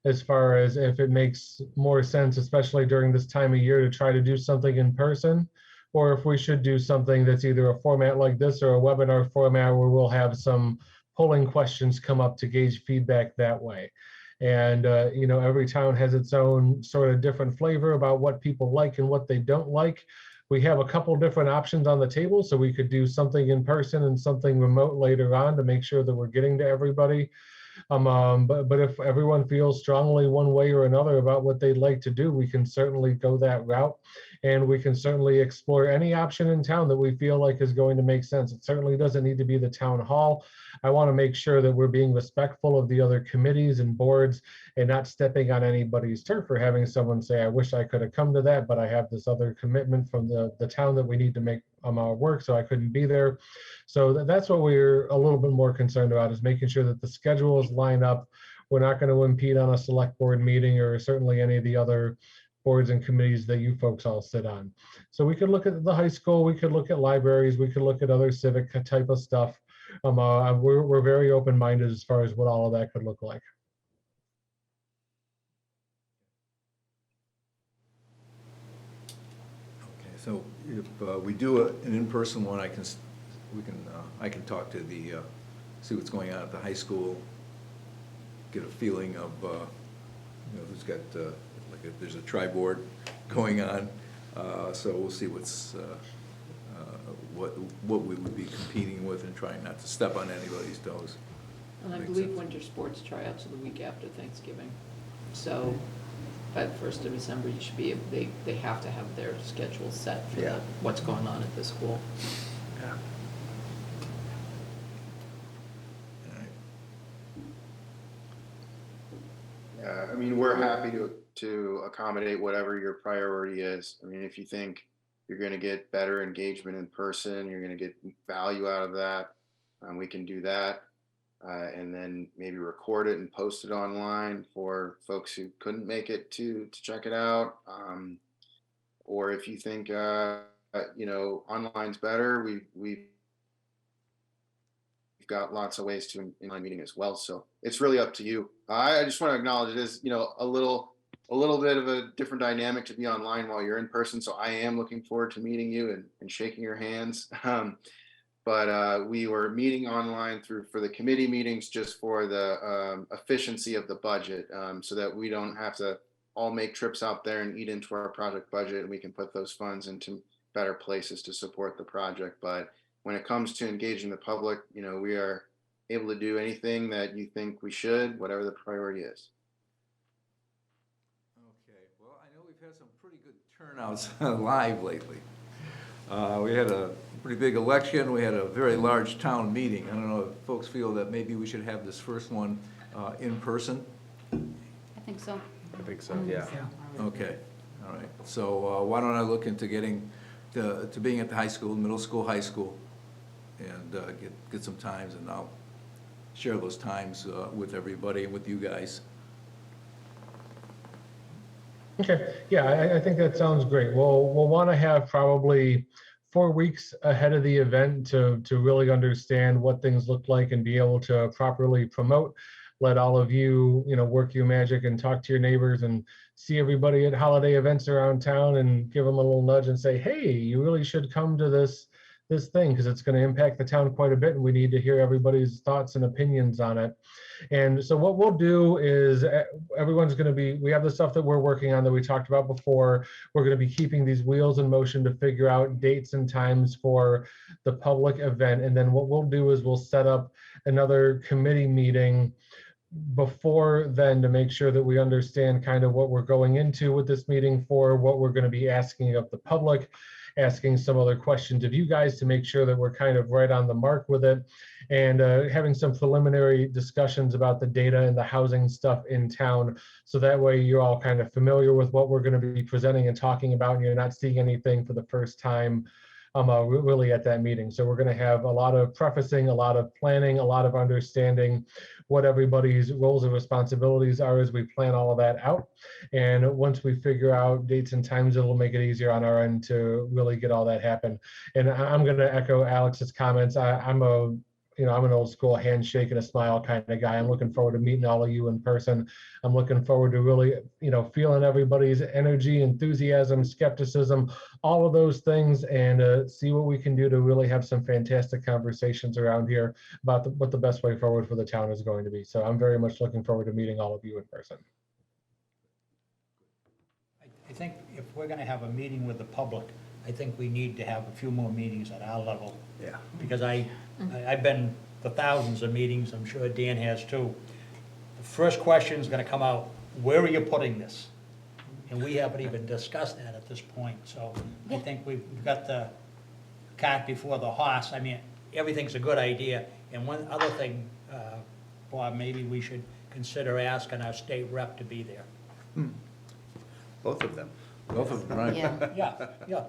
as far as if it makes more sense, especially during this time of year, to try to do something in person, or if we should do something that's either a format like this or a webinar format where we'll have some polling questions come up to gauge feedback that way. And, you know, every town has its own sort of different flavor about what people like and what they don't like. We have a couple different options on the table, so we could do something in person and something remote later on to make sure that we're getting to everybody. But if everyone feels strongly one way or another about what they'd like to do, we can certainly go that route. And we can certainly explore any option in town that we feel like is going to make sense. It certainly doesn't need to be the town hall. I want to make sure that we're being respectful of the other committees and boards and not stepping on anybody's turf or having someone say, I wish I could have come to that, but I have this other commitment from the town that we need to make work, so I couldn't be there. So that's what we're a little bit more concerned about, is making sure that the schedules line up. We're not going to impede on a select board meeting or certainly any of the other boards and committees that you folks all sit on. So we could look at the high school, we could look at libraries, we could look at other civic type of stuff. We're very open-minded as far as what all of that could look like. Okay, so if we do an in-person one, I can talk to see what's going on at the high school, get a feeling of, you know, who's got, there's a tri-board going on, so we'll see what we would be competing with and trying not to step on anybody's toes. And I Makes believe sense. winter sports tryouts are the week after Thanksgiving. So by the 1st of December, you should be, they have to have their schedule set for Yeah. what's going on at the school. Yeah. All right. I mean, we're happy to accommodate whatever your priority is. I mean, if you think you're going to get better engagement in person, you're going to get value out of that, we can do that. And then maybe record it and post it online for folks who couldn't make it to check it out. Or if you think, you know, online's better, we've got lots of ways to online meeting as well. So it's really up to you. I just want to acknowledge it is, you know, a little bit of a different dynamic to be online while you're in person. So I am looking forward to meeting you and shaking your hands. But we were meeting online for the committee meetings just for the efficiency of the budget, so that we don't have to all make trips out there and eat into our project budget, and we can put those funds into better places to support the project. But when it comes to engaging the public, you know, we are able to do anything that you think we should, whatever the priority is. Okay, well, I know we've had some pretty good turnouts live lately. We had a pretty big election. We had a very large town meeting. I don't know if folks feel that maybe we should have this first one in person. I think so. I think so, yeah. Okay, all right. So why don't I look into getting to being at the high school, middle school, high school, and get some times, and I'll share those times with everybody and with you guys. Okay, yeah, I think that sounds great. We'll want to have probably 4 weeks ahead of the event to really understand what things look like and be able to properly promote. Let all of you, you know, work your magic and talk to your neighbors and see everybody at holiday events around town and give them a little nudge and say, hey, you really should come to this thing because it's going to impact the town quite a bit, and we need to hear everybody's thoughts and opinions on it. And so what we'll do is everyone's going to be, we have the stuff that we're working on that we talked about before. We're going to be keeping these wheels in motion to figure out dates and times for the public event. And then what we'll do is we'll set up another committee meeting before then to make sure that we understand kind of what we're going into with this meeting for, what we're going to be asking of the public, asking some other questions of you guys to make sure that we're kind of right on the mark with it, and having some preliminary discussions about the data and the housing stuff in town. So that way you're all kind of familiar with what we're going to be presenting and talking about, and you're not seeing anything for the first time really at that meeting. So we're going to have a lot of prefacing, a lot of planning, a lot of understanding what everybody's roles and responsibilities are as we plan all of that out. And once we figure out dates and times, it'll make it easier on our end to really get all that happen. And I'm going to echo Alex's comments. I'm an old school handshake and a smile kind of guy. I'm looking forward to meeting all of you in person. I'm looking forward to really, feeling everybody's energy, enthusiasm, skepticism, all of those things, and see what we can do to really have some fantastic conversations around here about what the best way forward for the town is going to be. So I'm very much looking forward to meeting all of you in person. I think if we're gonna have a meeting with the public, I think we need to have a few more meetings at our level. Yeah. Because I've been to thousands of meetings, I'm sure Dan has too. The first question is gonna come out, where are you putting this? And we haven't even discussed that at this point, so I think we've got the cart before the horse. I mean, everything's a good idea, and one other thing, Bob, maybe we should consider asking our state rep to be there. Both of them. Both of them, right? Yeah.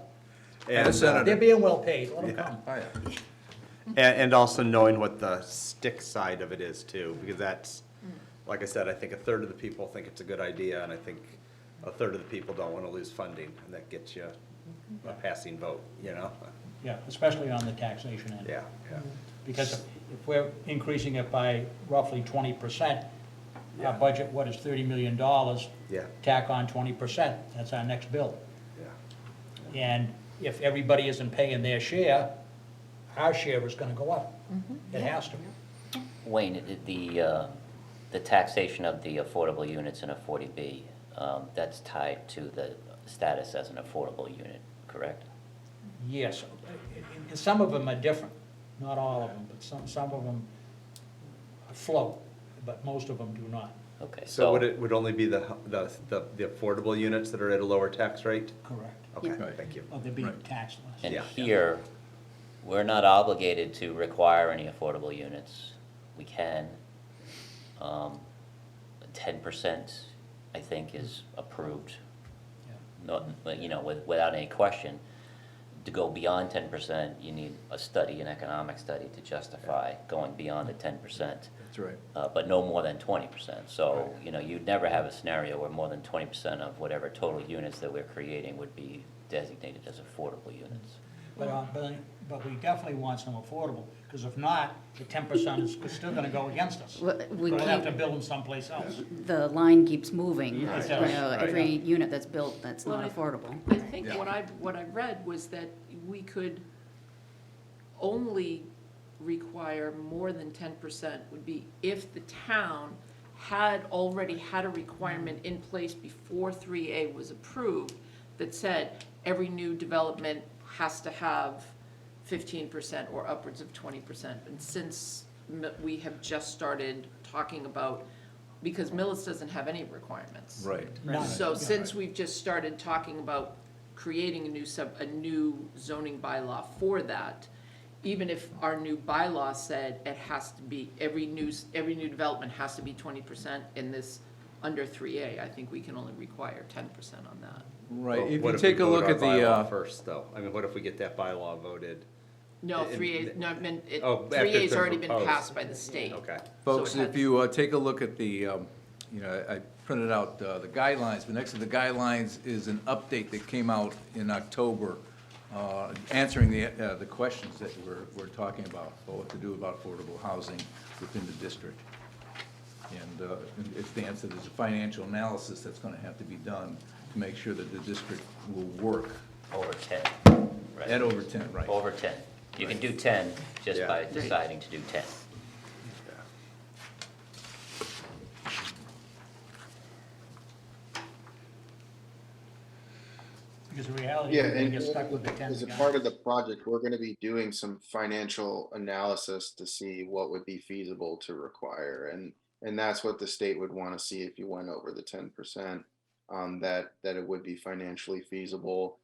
And a senator. They're being well paid, let them come. Oh, yeah. And also knowing what the stick side of it is too, because that's, like I said, I think a third of the people think it's a good idea, and I think a third of the people don't want to lose funding, and that gets you a passing vote, Yeah, especially on the taxation end. Yeah. Because if we're increasing it by roughly 20%, our budget, what is $30 million? Yeah. Tack on 20%, that's our next bill. Yeah. And if everybody isn't paying their share, our share is gonna go up. It has to. Wayne, the taxation of the affordable units in a 40B, that's tied to the status as an affordable unit, correct? Yes, and some of them are different, not all of them, but some of them float, but most of them do not. Okay, So would it only be the affordable units that are at a lower tax rate? Correct. Okay, Right. thank you. Oh, they're being taxed less. And Yeah. here, we're not obligated to require any affordable units. We can. 10%, I think, is approved, not, without any question. To go beyond 10%, you need a study, an economic study, to justify going beyond the 10%. That's right. But no more than 20%. So, you'd never have a scenario where more than 20% of whatever total units that we're creating would be designated as affordable units. But we definitely want some affordable, because if not, the 10% is still gonna go against us. We We'll have to keep, build them someplace else. the line keeps moving. It does. Every unit that's built that's Well, not affordable. I think what I read was that we could only require more than 10% would be if the town had already had a requirement in place before 3A was approved that said every new development has to have 15% or upwards of 20%. And since we have just started talking about, because Millis doesn't have any requirements. Right. So since we've just started talking about creating a new zoning bylaw for that, even if our new bylaw said it has to be, every new development has to be 20% in this under 3A, I think we can only require 10% on that. Right, if What you we take a vote look our at the, bylaw first, though? I mean, what if we get that bylaw voted? No, In- 3A, no, I meant, Oh, after 3A's it's been already been proposed. passed by the state. Okay. folks, So it if you take a look at the, I printed out the guidelines, but next to the guidelines is an update that came out in October, answering the questions that we're talking about what to do about affordable housing within the district. And it stands that there's a financial analysis that's gonna have to be done to make sure that the district will work Over 10. Right. at over 10, right? Over 10. You can do 10 just Yeah. by deciding to do 10. Because the reality Yeah, is we're gonna and get stuck with the 10 as a guy. part of the project, we're gonna be doing some financial analysis to see what would be feasible to require. And that's what the state would wanna see if you went over the 10%, that it would be financially feasible.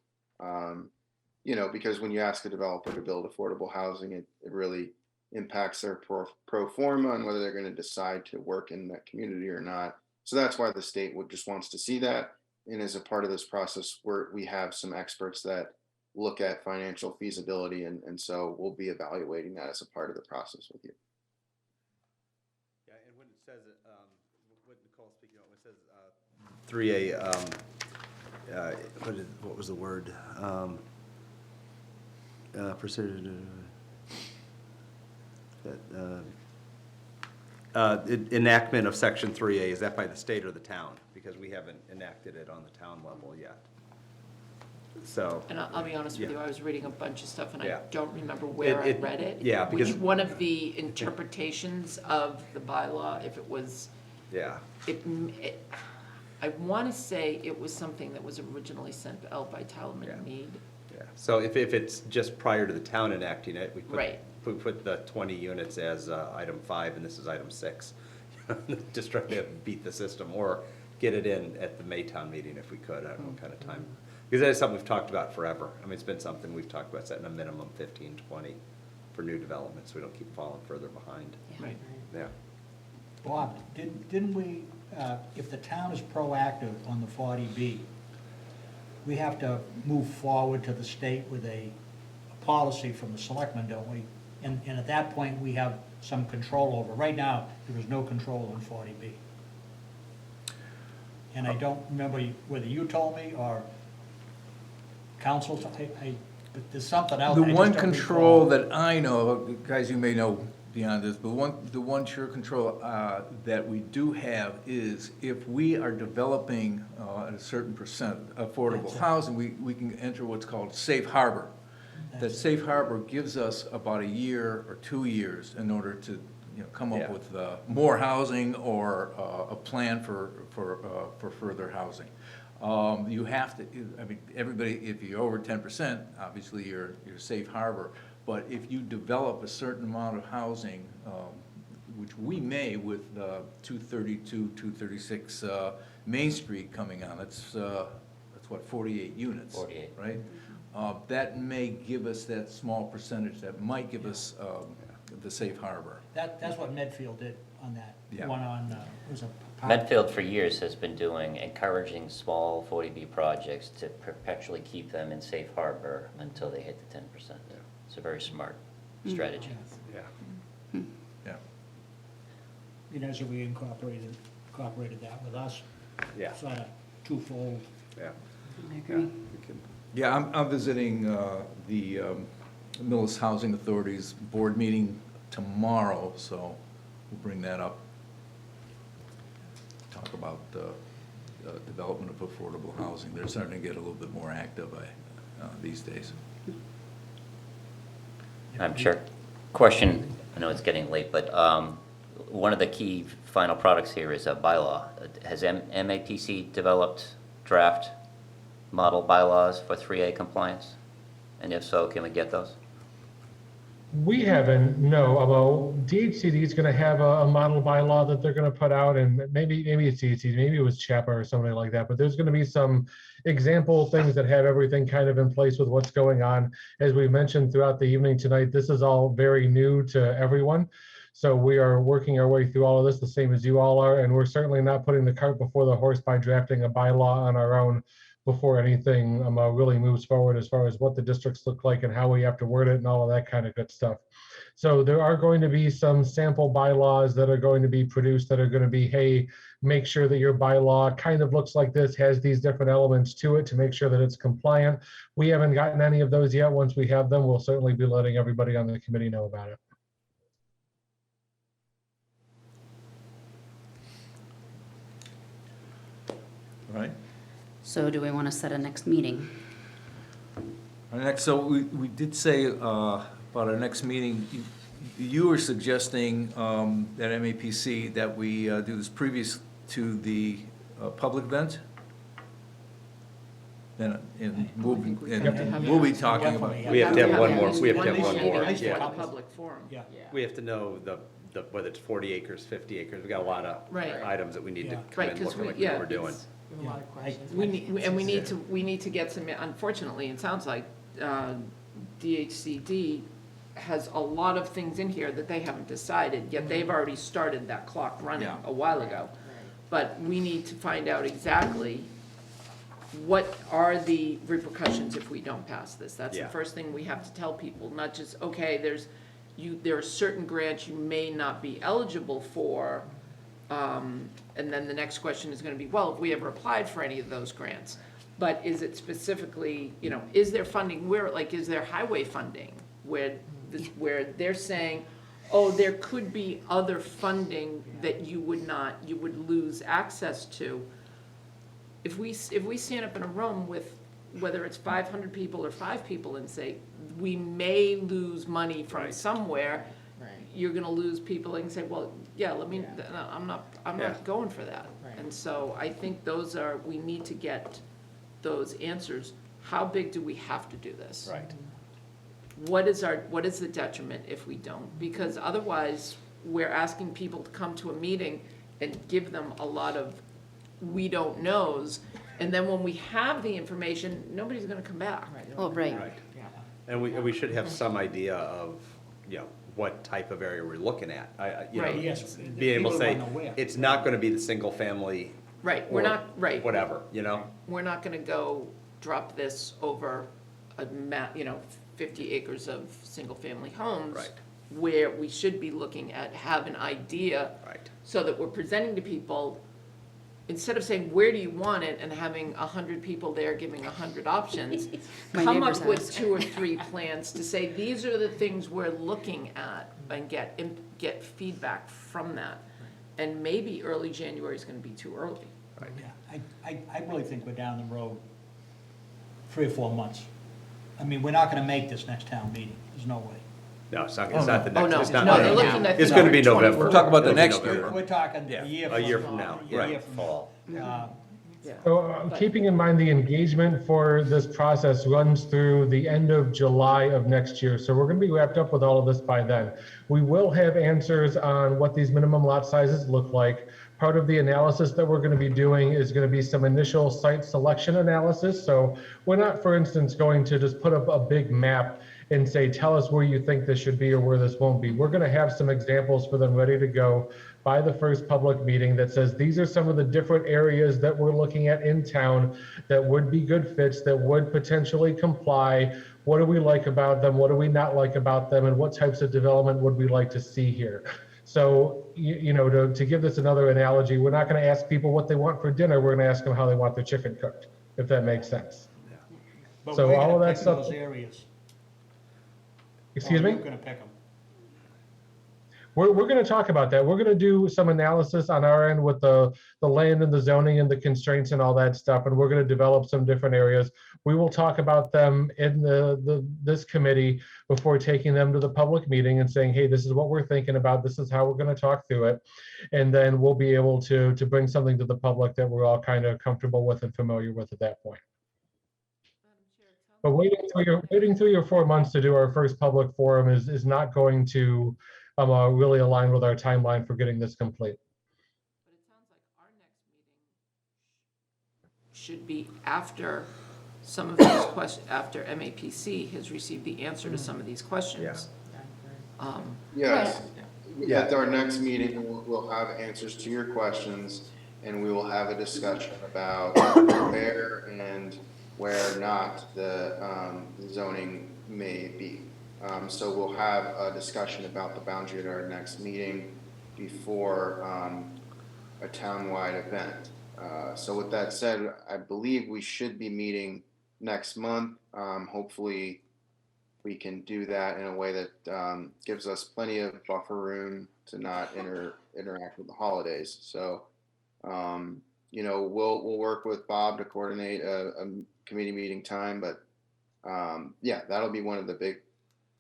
Because when you ask a developer to build affordable housing, it really impacts their pro forma and whether they're gonna decide to work in that community or not. So that's why the state just wants to see that. And as a part of this process, we have some experts that look at financial feasibility, and so we'll be evaluating that as a part of the process with you. Yeah, and when it says, what Nicole's speaking about, when it says 3A, what was the word? Enactment of Section 3A, is that by the state or the town? Because we haven't enacted it on the town level yet. So. And I'll be honest with you, I was reading a bunch of stuff and I Yeah. don't remember where I read it. Yeah, because. Which one of the interpretations of the bylaw, if it was, Yeah. I want to say it was something that was originally sent out by Talman and Mead. Yeah, so if it's just prior to the town enacting it, we Right. put the 20 units as item 5, and this is item 6. Just try to beat the system, or get it in at the Maytown meeting if we could, I don't know what kind of time. Because that is something we've talked about forever. I mean, it's been something we've talked about, setting a minimum 15, 20 for new developments, so we don't keep falling further behind. Right. Yeah. Bob, didn't we, if the town is proactive on the 40B, we have to move forward to the state with a policy from the selectmen, don't we? And at that point, we have some control over. Right now, there is no control on 40B. And I don't remember whether you told me or council, but there's something out The there. I one just don't control recall. that I know of, guys, you may know beyond this, but the one sure control that we do have is if we are developing at a certain percent affordable housing, we can enter what's called safe harbor. That safe harbor gives us about a year or 2 years in order to, come up Yeah. with more housing or a plan for further housing. You have to, I mean, everybody, if you're over 10%, obviously you're safe harbor. But if you develop a certain amount of housing, which we may with 232, 236 Main Street coming on, that's what, 48 units? 48. Right? That may give us that small percentage, that might give us the safe harbor. That's what Medfield did on that Yeah. one on, was a. Medfield for years has been encouraging small 40B projects to perpetually keep them in safe harbor until they hit the 10%. It's a very smart strategy. Yeah. Yeah. So we incorporated that with us. Yeah. Sort of twofold. Yeah. I agree. Yeah, I'm visiting the Millis Housing Authority's board meeting tomorrow, so we'll bring that up. Talk about development of affordable housing. They're starting to get a little bit more active these days. Sure. Question, I know it's getting late, but one of the key final products here is a bylaw. Has MAPC developed draft model bylaws for 3A compliance? And if so, can we get those? We haven't, no, although DHCD is going to have a model bylaw that they're going to put out, and maybe it's DHCD, maybe it was CHAPA or something like that, but there's going to be some example things that have everything kind of in place with what's going on. As we mentioned throughout the evening tonight, this is all very new to everyone. So we are working our way through all of this the same as you all are, and we're certainly not putting the cart before the horse by drafting a bylaw on our own before anything really moves forward as far as what the districts look like and how we have to word it and all of that kind of good stuff. So there are going to be some sample bylaws that are going to be produced that are going to be, hey, make sure that your bylaw kind of looks like this, has these different elements to it to make sure that it's compliant. We haven't gotten any of those yet. Once we have them, we'll certainly be letting everybody on the committee know about it. Right? So do we want to set a next meeting? Our next, so we did say about our next meeting, you were suggesting at MAPC that we do this previous to the public event? And we'll be talking about. We have to have one more, Yeah, we have to have one meeting more, before yeah. the public forum. Yeah. We have to know whether it's 40 acres, 50 acres, we got a lot of Right. items that we need to Yeah. come Right, in 'cause looking like we- we know yeah, what we're doing. it's- We have a lot of questions. We need to get some, unfortunately, it sounds like DHCD has a lot of things in here that they haven't decided, yet they've already started that clock running Yeah. a while ago. But we need to find out exactly what are the repercussions if we don't pass this? That's the Yeah. first thing we have to tell people, not just, okay, there are certain grants you may not be eligible for. And then the next question is gonna be, well, have we ever applied for any of those grants? But is it specifically, is there funding, is there highway funding? Where they're saying, oh, there could be other funding that you would lose access to. If we stand up in a room with, whether it's 500 people or 5 people and say, we may lose money from Right. somewhere, Right. you're gonna lose people and say, well, yeah, no, I'm Yeah. not going for that. Right. And so I think we need to get those answers. How big do we have to do this? Right. What is the detriment if we don't? Because otherwise, we're asking people to come to a meeting and give them a lot of we don't knows, and then when we have the information, nobody's gonna come back. Oh, right. Right. And we should have some idea of, what type of area we're looking at. Right. Yes, Be able to people say, wanna know where. it's not gonna be the single family. Right, we're or not, right. Whatever, We're not gonna go drop this over 50 acres of single-family homes. Right. Where we should be looking at, have an idea. Right. So that we're presenting to people, instead of saying, where do you want it, and having 100 people there giving 100 options, My come neighbor's up with house. 2 or 3 plans to say, these are the things we're looking at, and get feedback from that. And maybe early January is gonna be too early. Yeah, I really think we're down the road 3 or 4 months. I mean, we're not gonna make this next town meeting, there's no way. No, it's not the next, no. it's not. No, they're looking at It's gonna be November November. We're talking about the It'll be next November. We're talking Yeah, a year a year from now, A year right, from fall. now. So keeping in mind the engagement for this process runs through the end of July of next year. So we're going to be wrapped up with all of this by then. We will have answers on what these minimum lot sizes look like. Part of the analysis that we're going to be doing is going to be some initial site selection analysis. So we're not, for instance, going to just put up a big map and say, tell us where you think this should be or where this won't be. We're going to have some examples for them ready to go by the first public meeting that says, these are some of the different areas that we're looking at in town that would be good fits, that would potentially comply. What do we like about them? What do we not like about them? And what types of development would we like to see here? So, to give this another analogy, we're not going to ask people what they want for dinner. We're going to ask them how they want their chicken cooked, if that makes sense. But So we're all of gonna that pick stuff- those areas. Excuse Or me? You're gonna pick them. We're going to talk about that. We're going to do some analysis on our end with the land and the zoning and the constraints and all that stuff, and we're going to develop some different areas. We will talk about them in this committee before taking them to the public meeting and saying, hey, this is what we're thinking about. This is how we're going to talk through it. And then we'll be able to bring something to the public that we're all kind of comfortable with and familiar with at that point. But waiting 3 or 4 months to do our first public forum is not going to really align with our timeline for getting this complete. But it sounds like our next meeting should be after some of these questions, after MAPC has received the answer to some of these questions. Yes. Yeah. At our next meeting, we'll have answers to your questions, and we will have a discussion about where and where not the zoning may be. So we'll have a discussion about the boundary at our next meeting before a townwide event. So with that said, I believe we should be meeting next month. Hopefully, we can do that in a way that gives us plenty of buffer room to not interact with the holidays. So, we'll work with Bob to coordinate a committee meeting time, but yeah, that'll be one of the big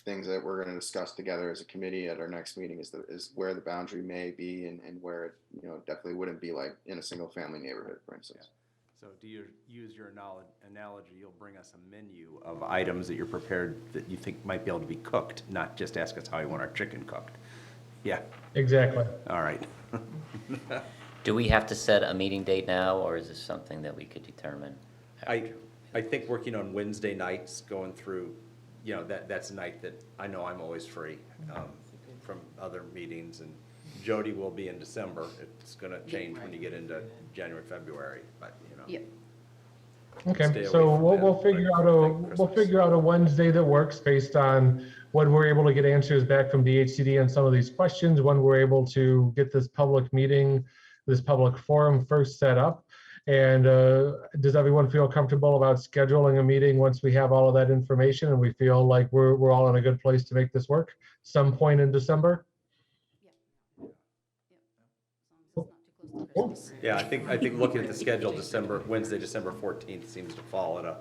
things that we're going to discuss together as a committee at our next meeting is where the boundary may be and where it definitely wouldn't be like in a single family neighborhood, for instance. So to use your analogy, you'll bring us a menu of items that you're prepared, that you think might be able to be cooked, not just ask us how you want our chicken cooked. Yeah, Exactly. all right. Do we have to set a meeting date now, or is this something that we could determine? I think working on Wednesday nights, going through, that's a night that I know I'm always free from other meetings, and Jody will be in December. It's gonna change when you get into January, February, but Yep. Okay, Stay so away from we'll that, figure like- out like we'll Christmas. figure out a Wednesday that works based on when we're able to get answers back from DHCD on some of these questions, when we're able to get this public meeting, this public forum first set up. And does everyone feel comfortable about scheduling a meeting once we have all of that information and we feel like we're all in a good place to make this work? Some point in December? Yeah, I think looking at the schedule, Wednesday, December 14th seems to fall at a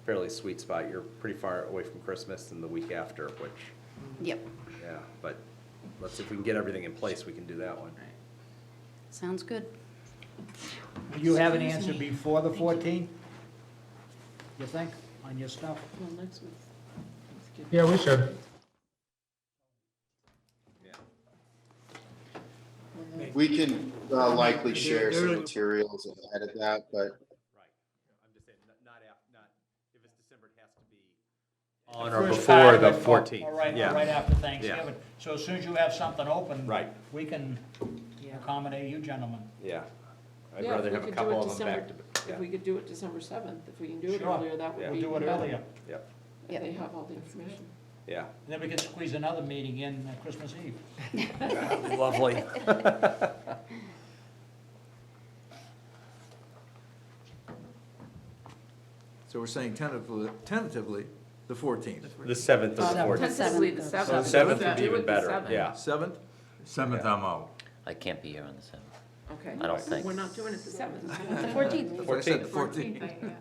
fairly sweet spot. You're pretty far away from Christmas and the week after, which, Yep, yeah, but let's see if we can get everything in place, we can do that one. sounds good. Will you have an answer before the 14th? You think, on your stuff? Well, next month. Yeah, we should. We can likely share some There- materials ahead of that, but Right. I'm just saying, not, if it's December, it has to be on or First part before of the it, 14th. All right, Yeah. right after Thanksgiving. So as soon as you have something open. Right. We can accommodate you gentlemen. Yeah. I'd Yeah, rather if we have a could do couple it of them December- back to, If yeah, we could do it December 7th, if we can do it Sure. earlier, that would Yeah. be We'll do it better. earlier. yep, Yep. They have all the information. yeah. And then we can squeeze another meeting in Christmas Eve. Lovely. So we're saying tentatively, the 14th. The 7th or the 14th. Tentatively the Seventh. 7th. So 7th Do would be it even the better, 7th. yeah. 7th? 7th, I'm out. I can't be here on the 7th. Okay. I don't think. We're not doing it the 7th. The 14th. I said the 14th. 14th.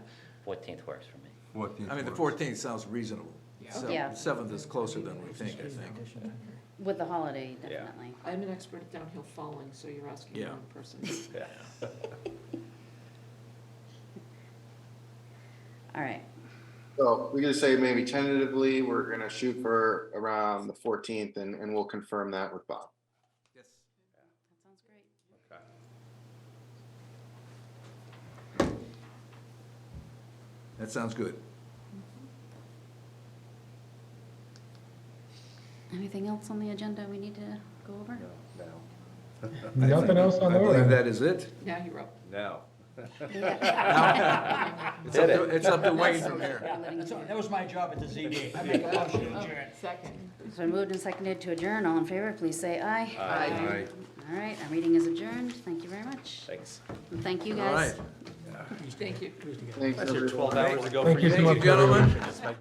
14th works for me. 14th. I mean, the works. 14th sounds reasonable. Yeah. 7th is closer than we think, I think. With the holiday, Yeah. definitely. I'm an expert at downhill falling, so you're asking the Yeah. wrong person. Yeah. All right, so we're gonna say maybe tentatively, we're gonna shoot for around the 14th and we'll confirm that with Bob. Yes. that sounds great. Okay. That sounds good. Anything else on the agenda we need to go over? No, Nothing else on I the believe order. that is it. Now you're up. no. It's up to Wayne from here. That was my job at the ZBA. I make a motion to adjourn. Second. It's been moved and seconded to adjourn. All in favor, please say aye. Aye. All right, our meeting is adjourned. Thank you very much. Thanks. And thank you, All guys. right. Thank you. Thanks, That's your everyone. 12 hours ago for Thank you so you. much, Thank you, gentlemen. everyone.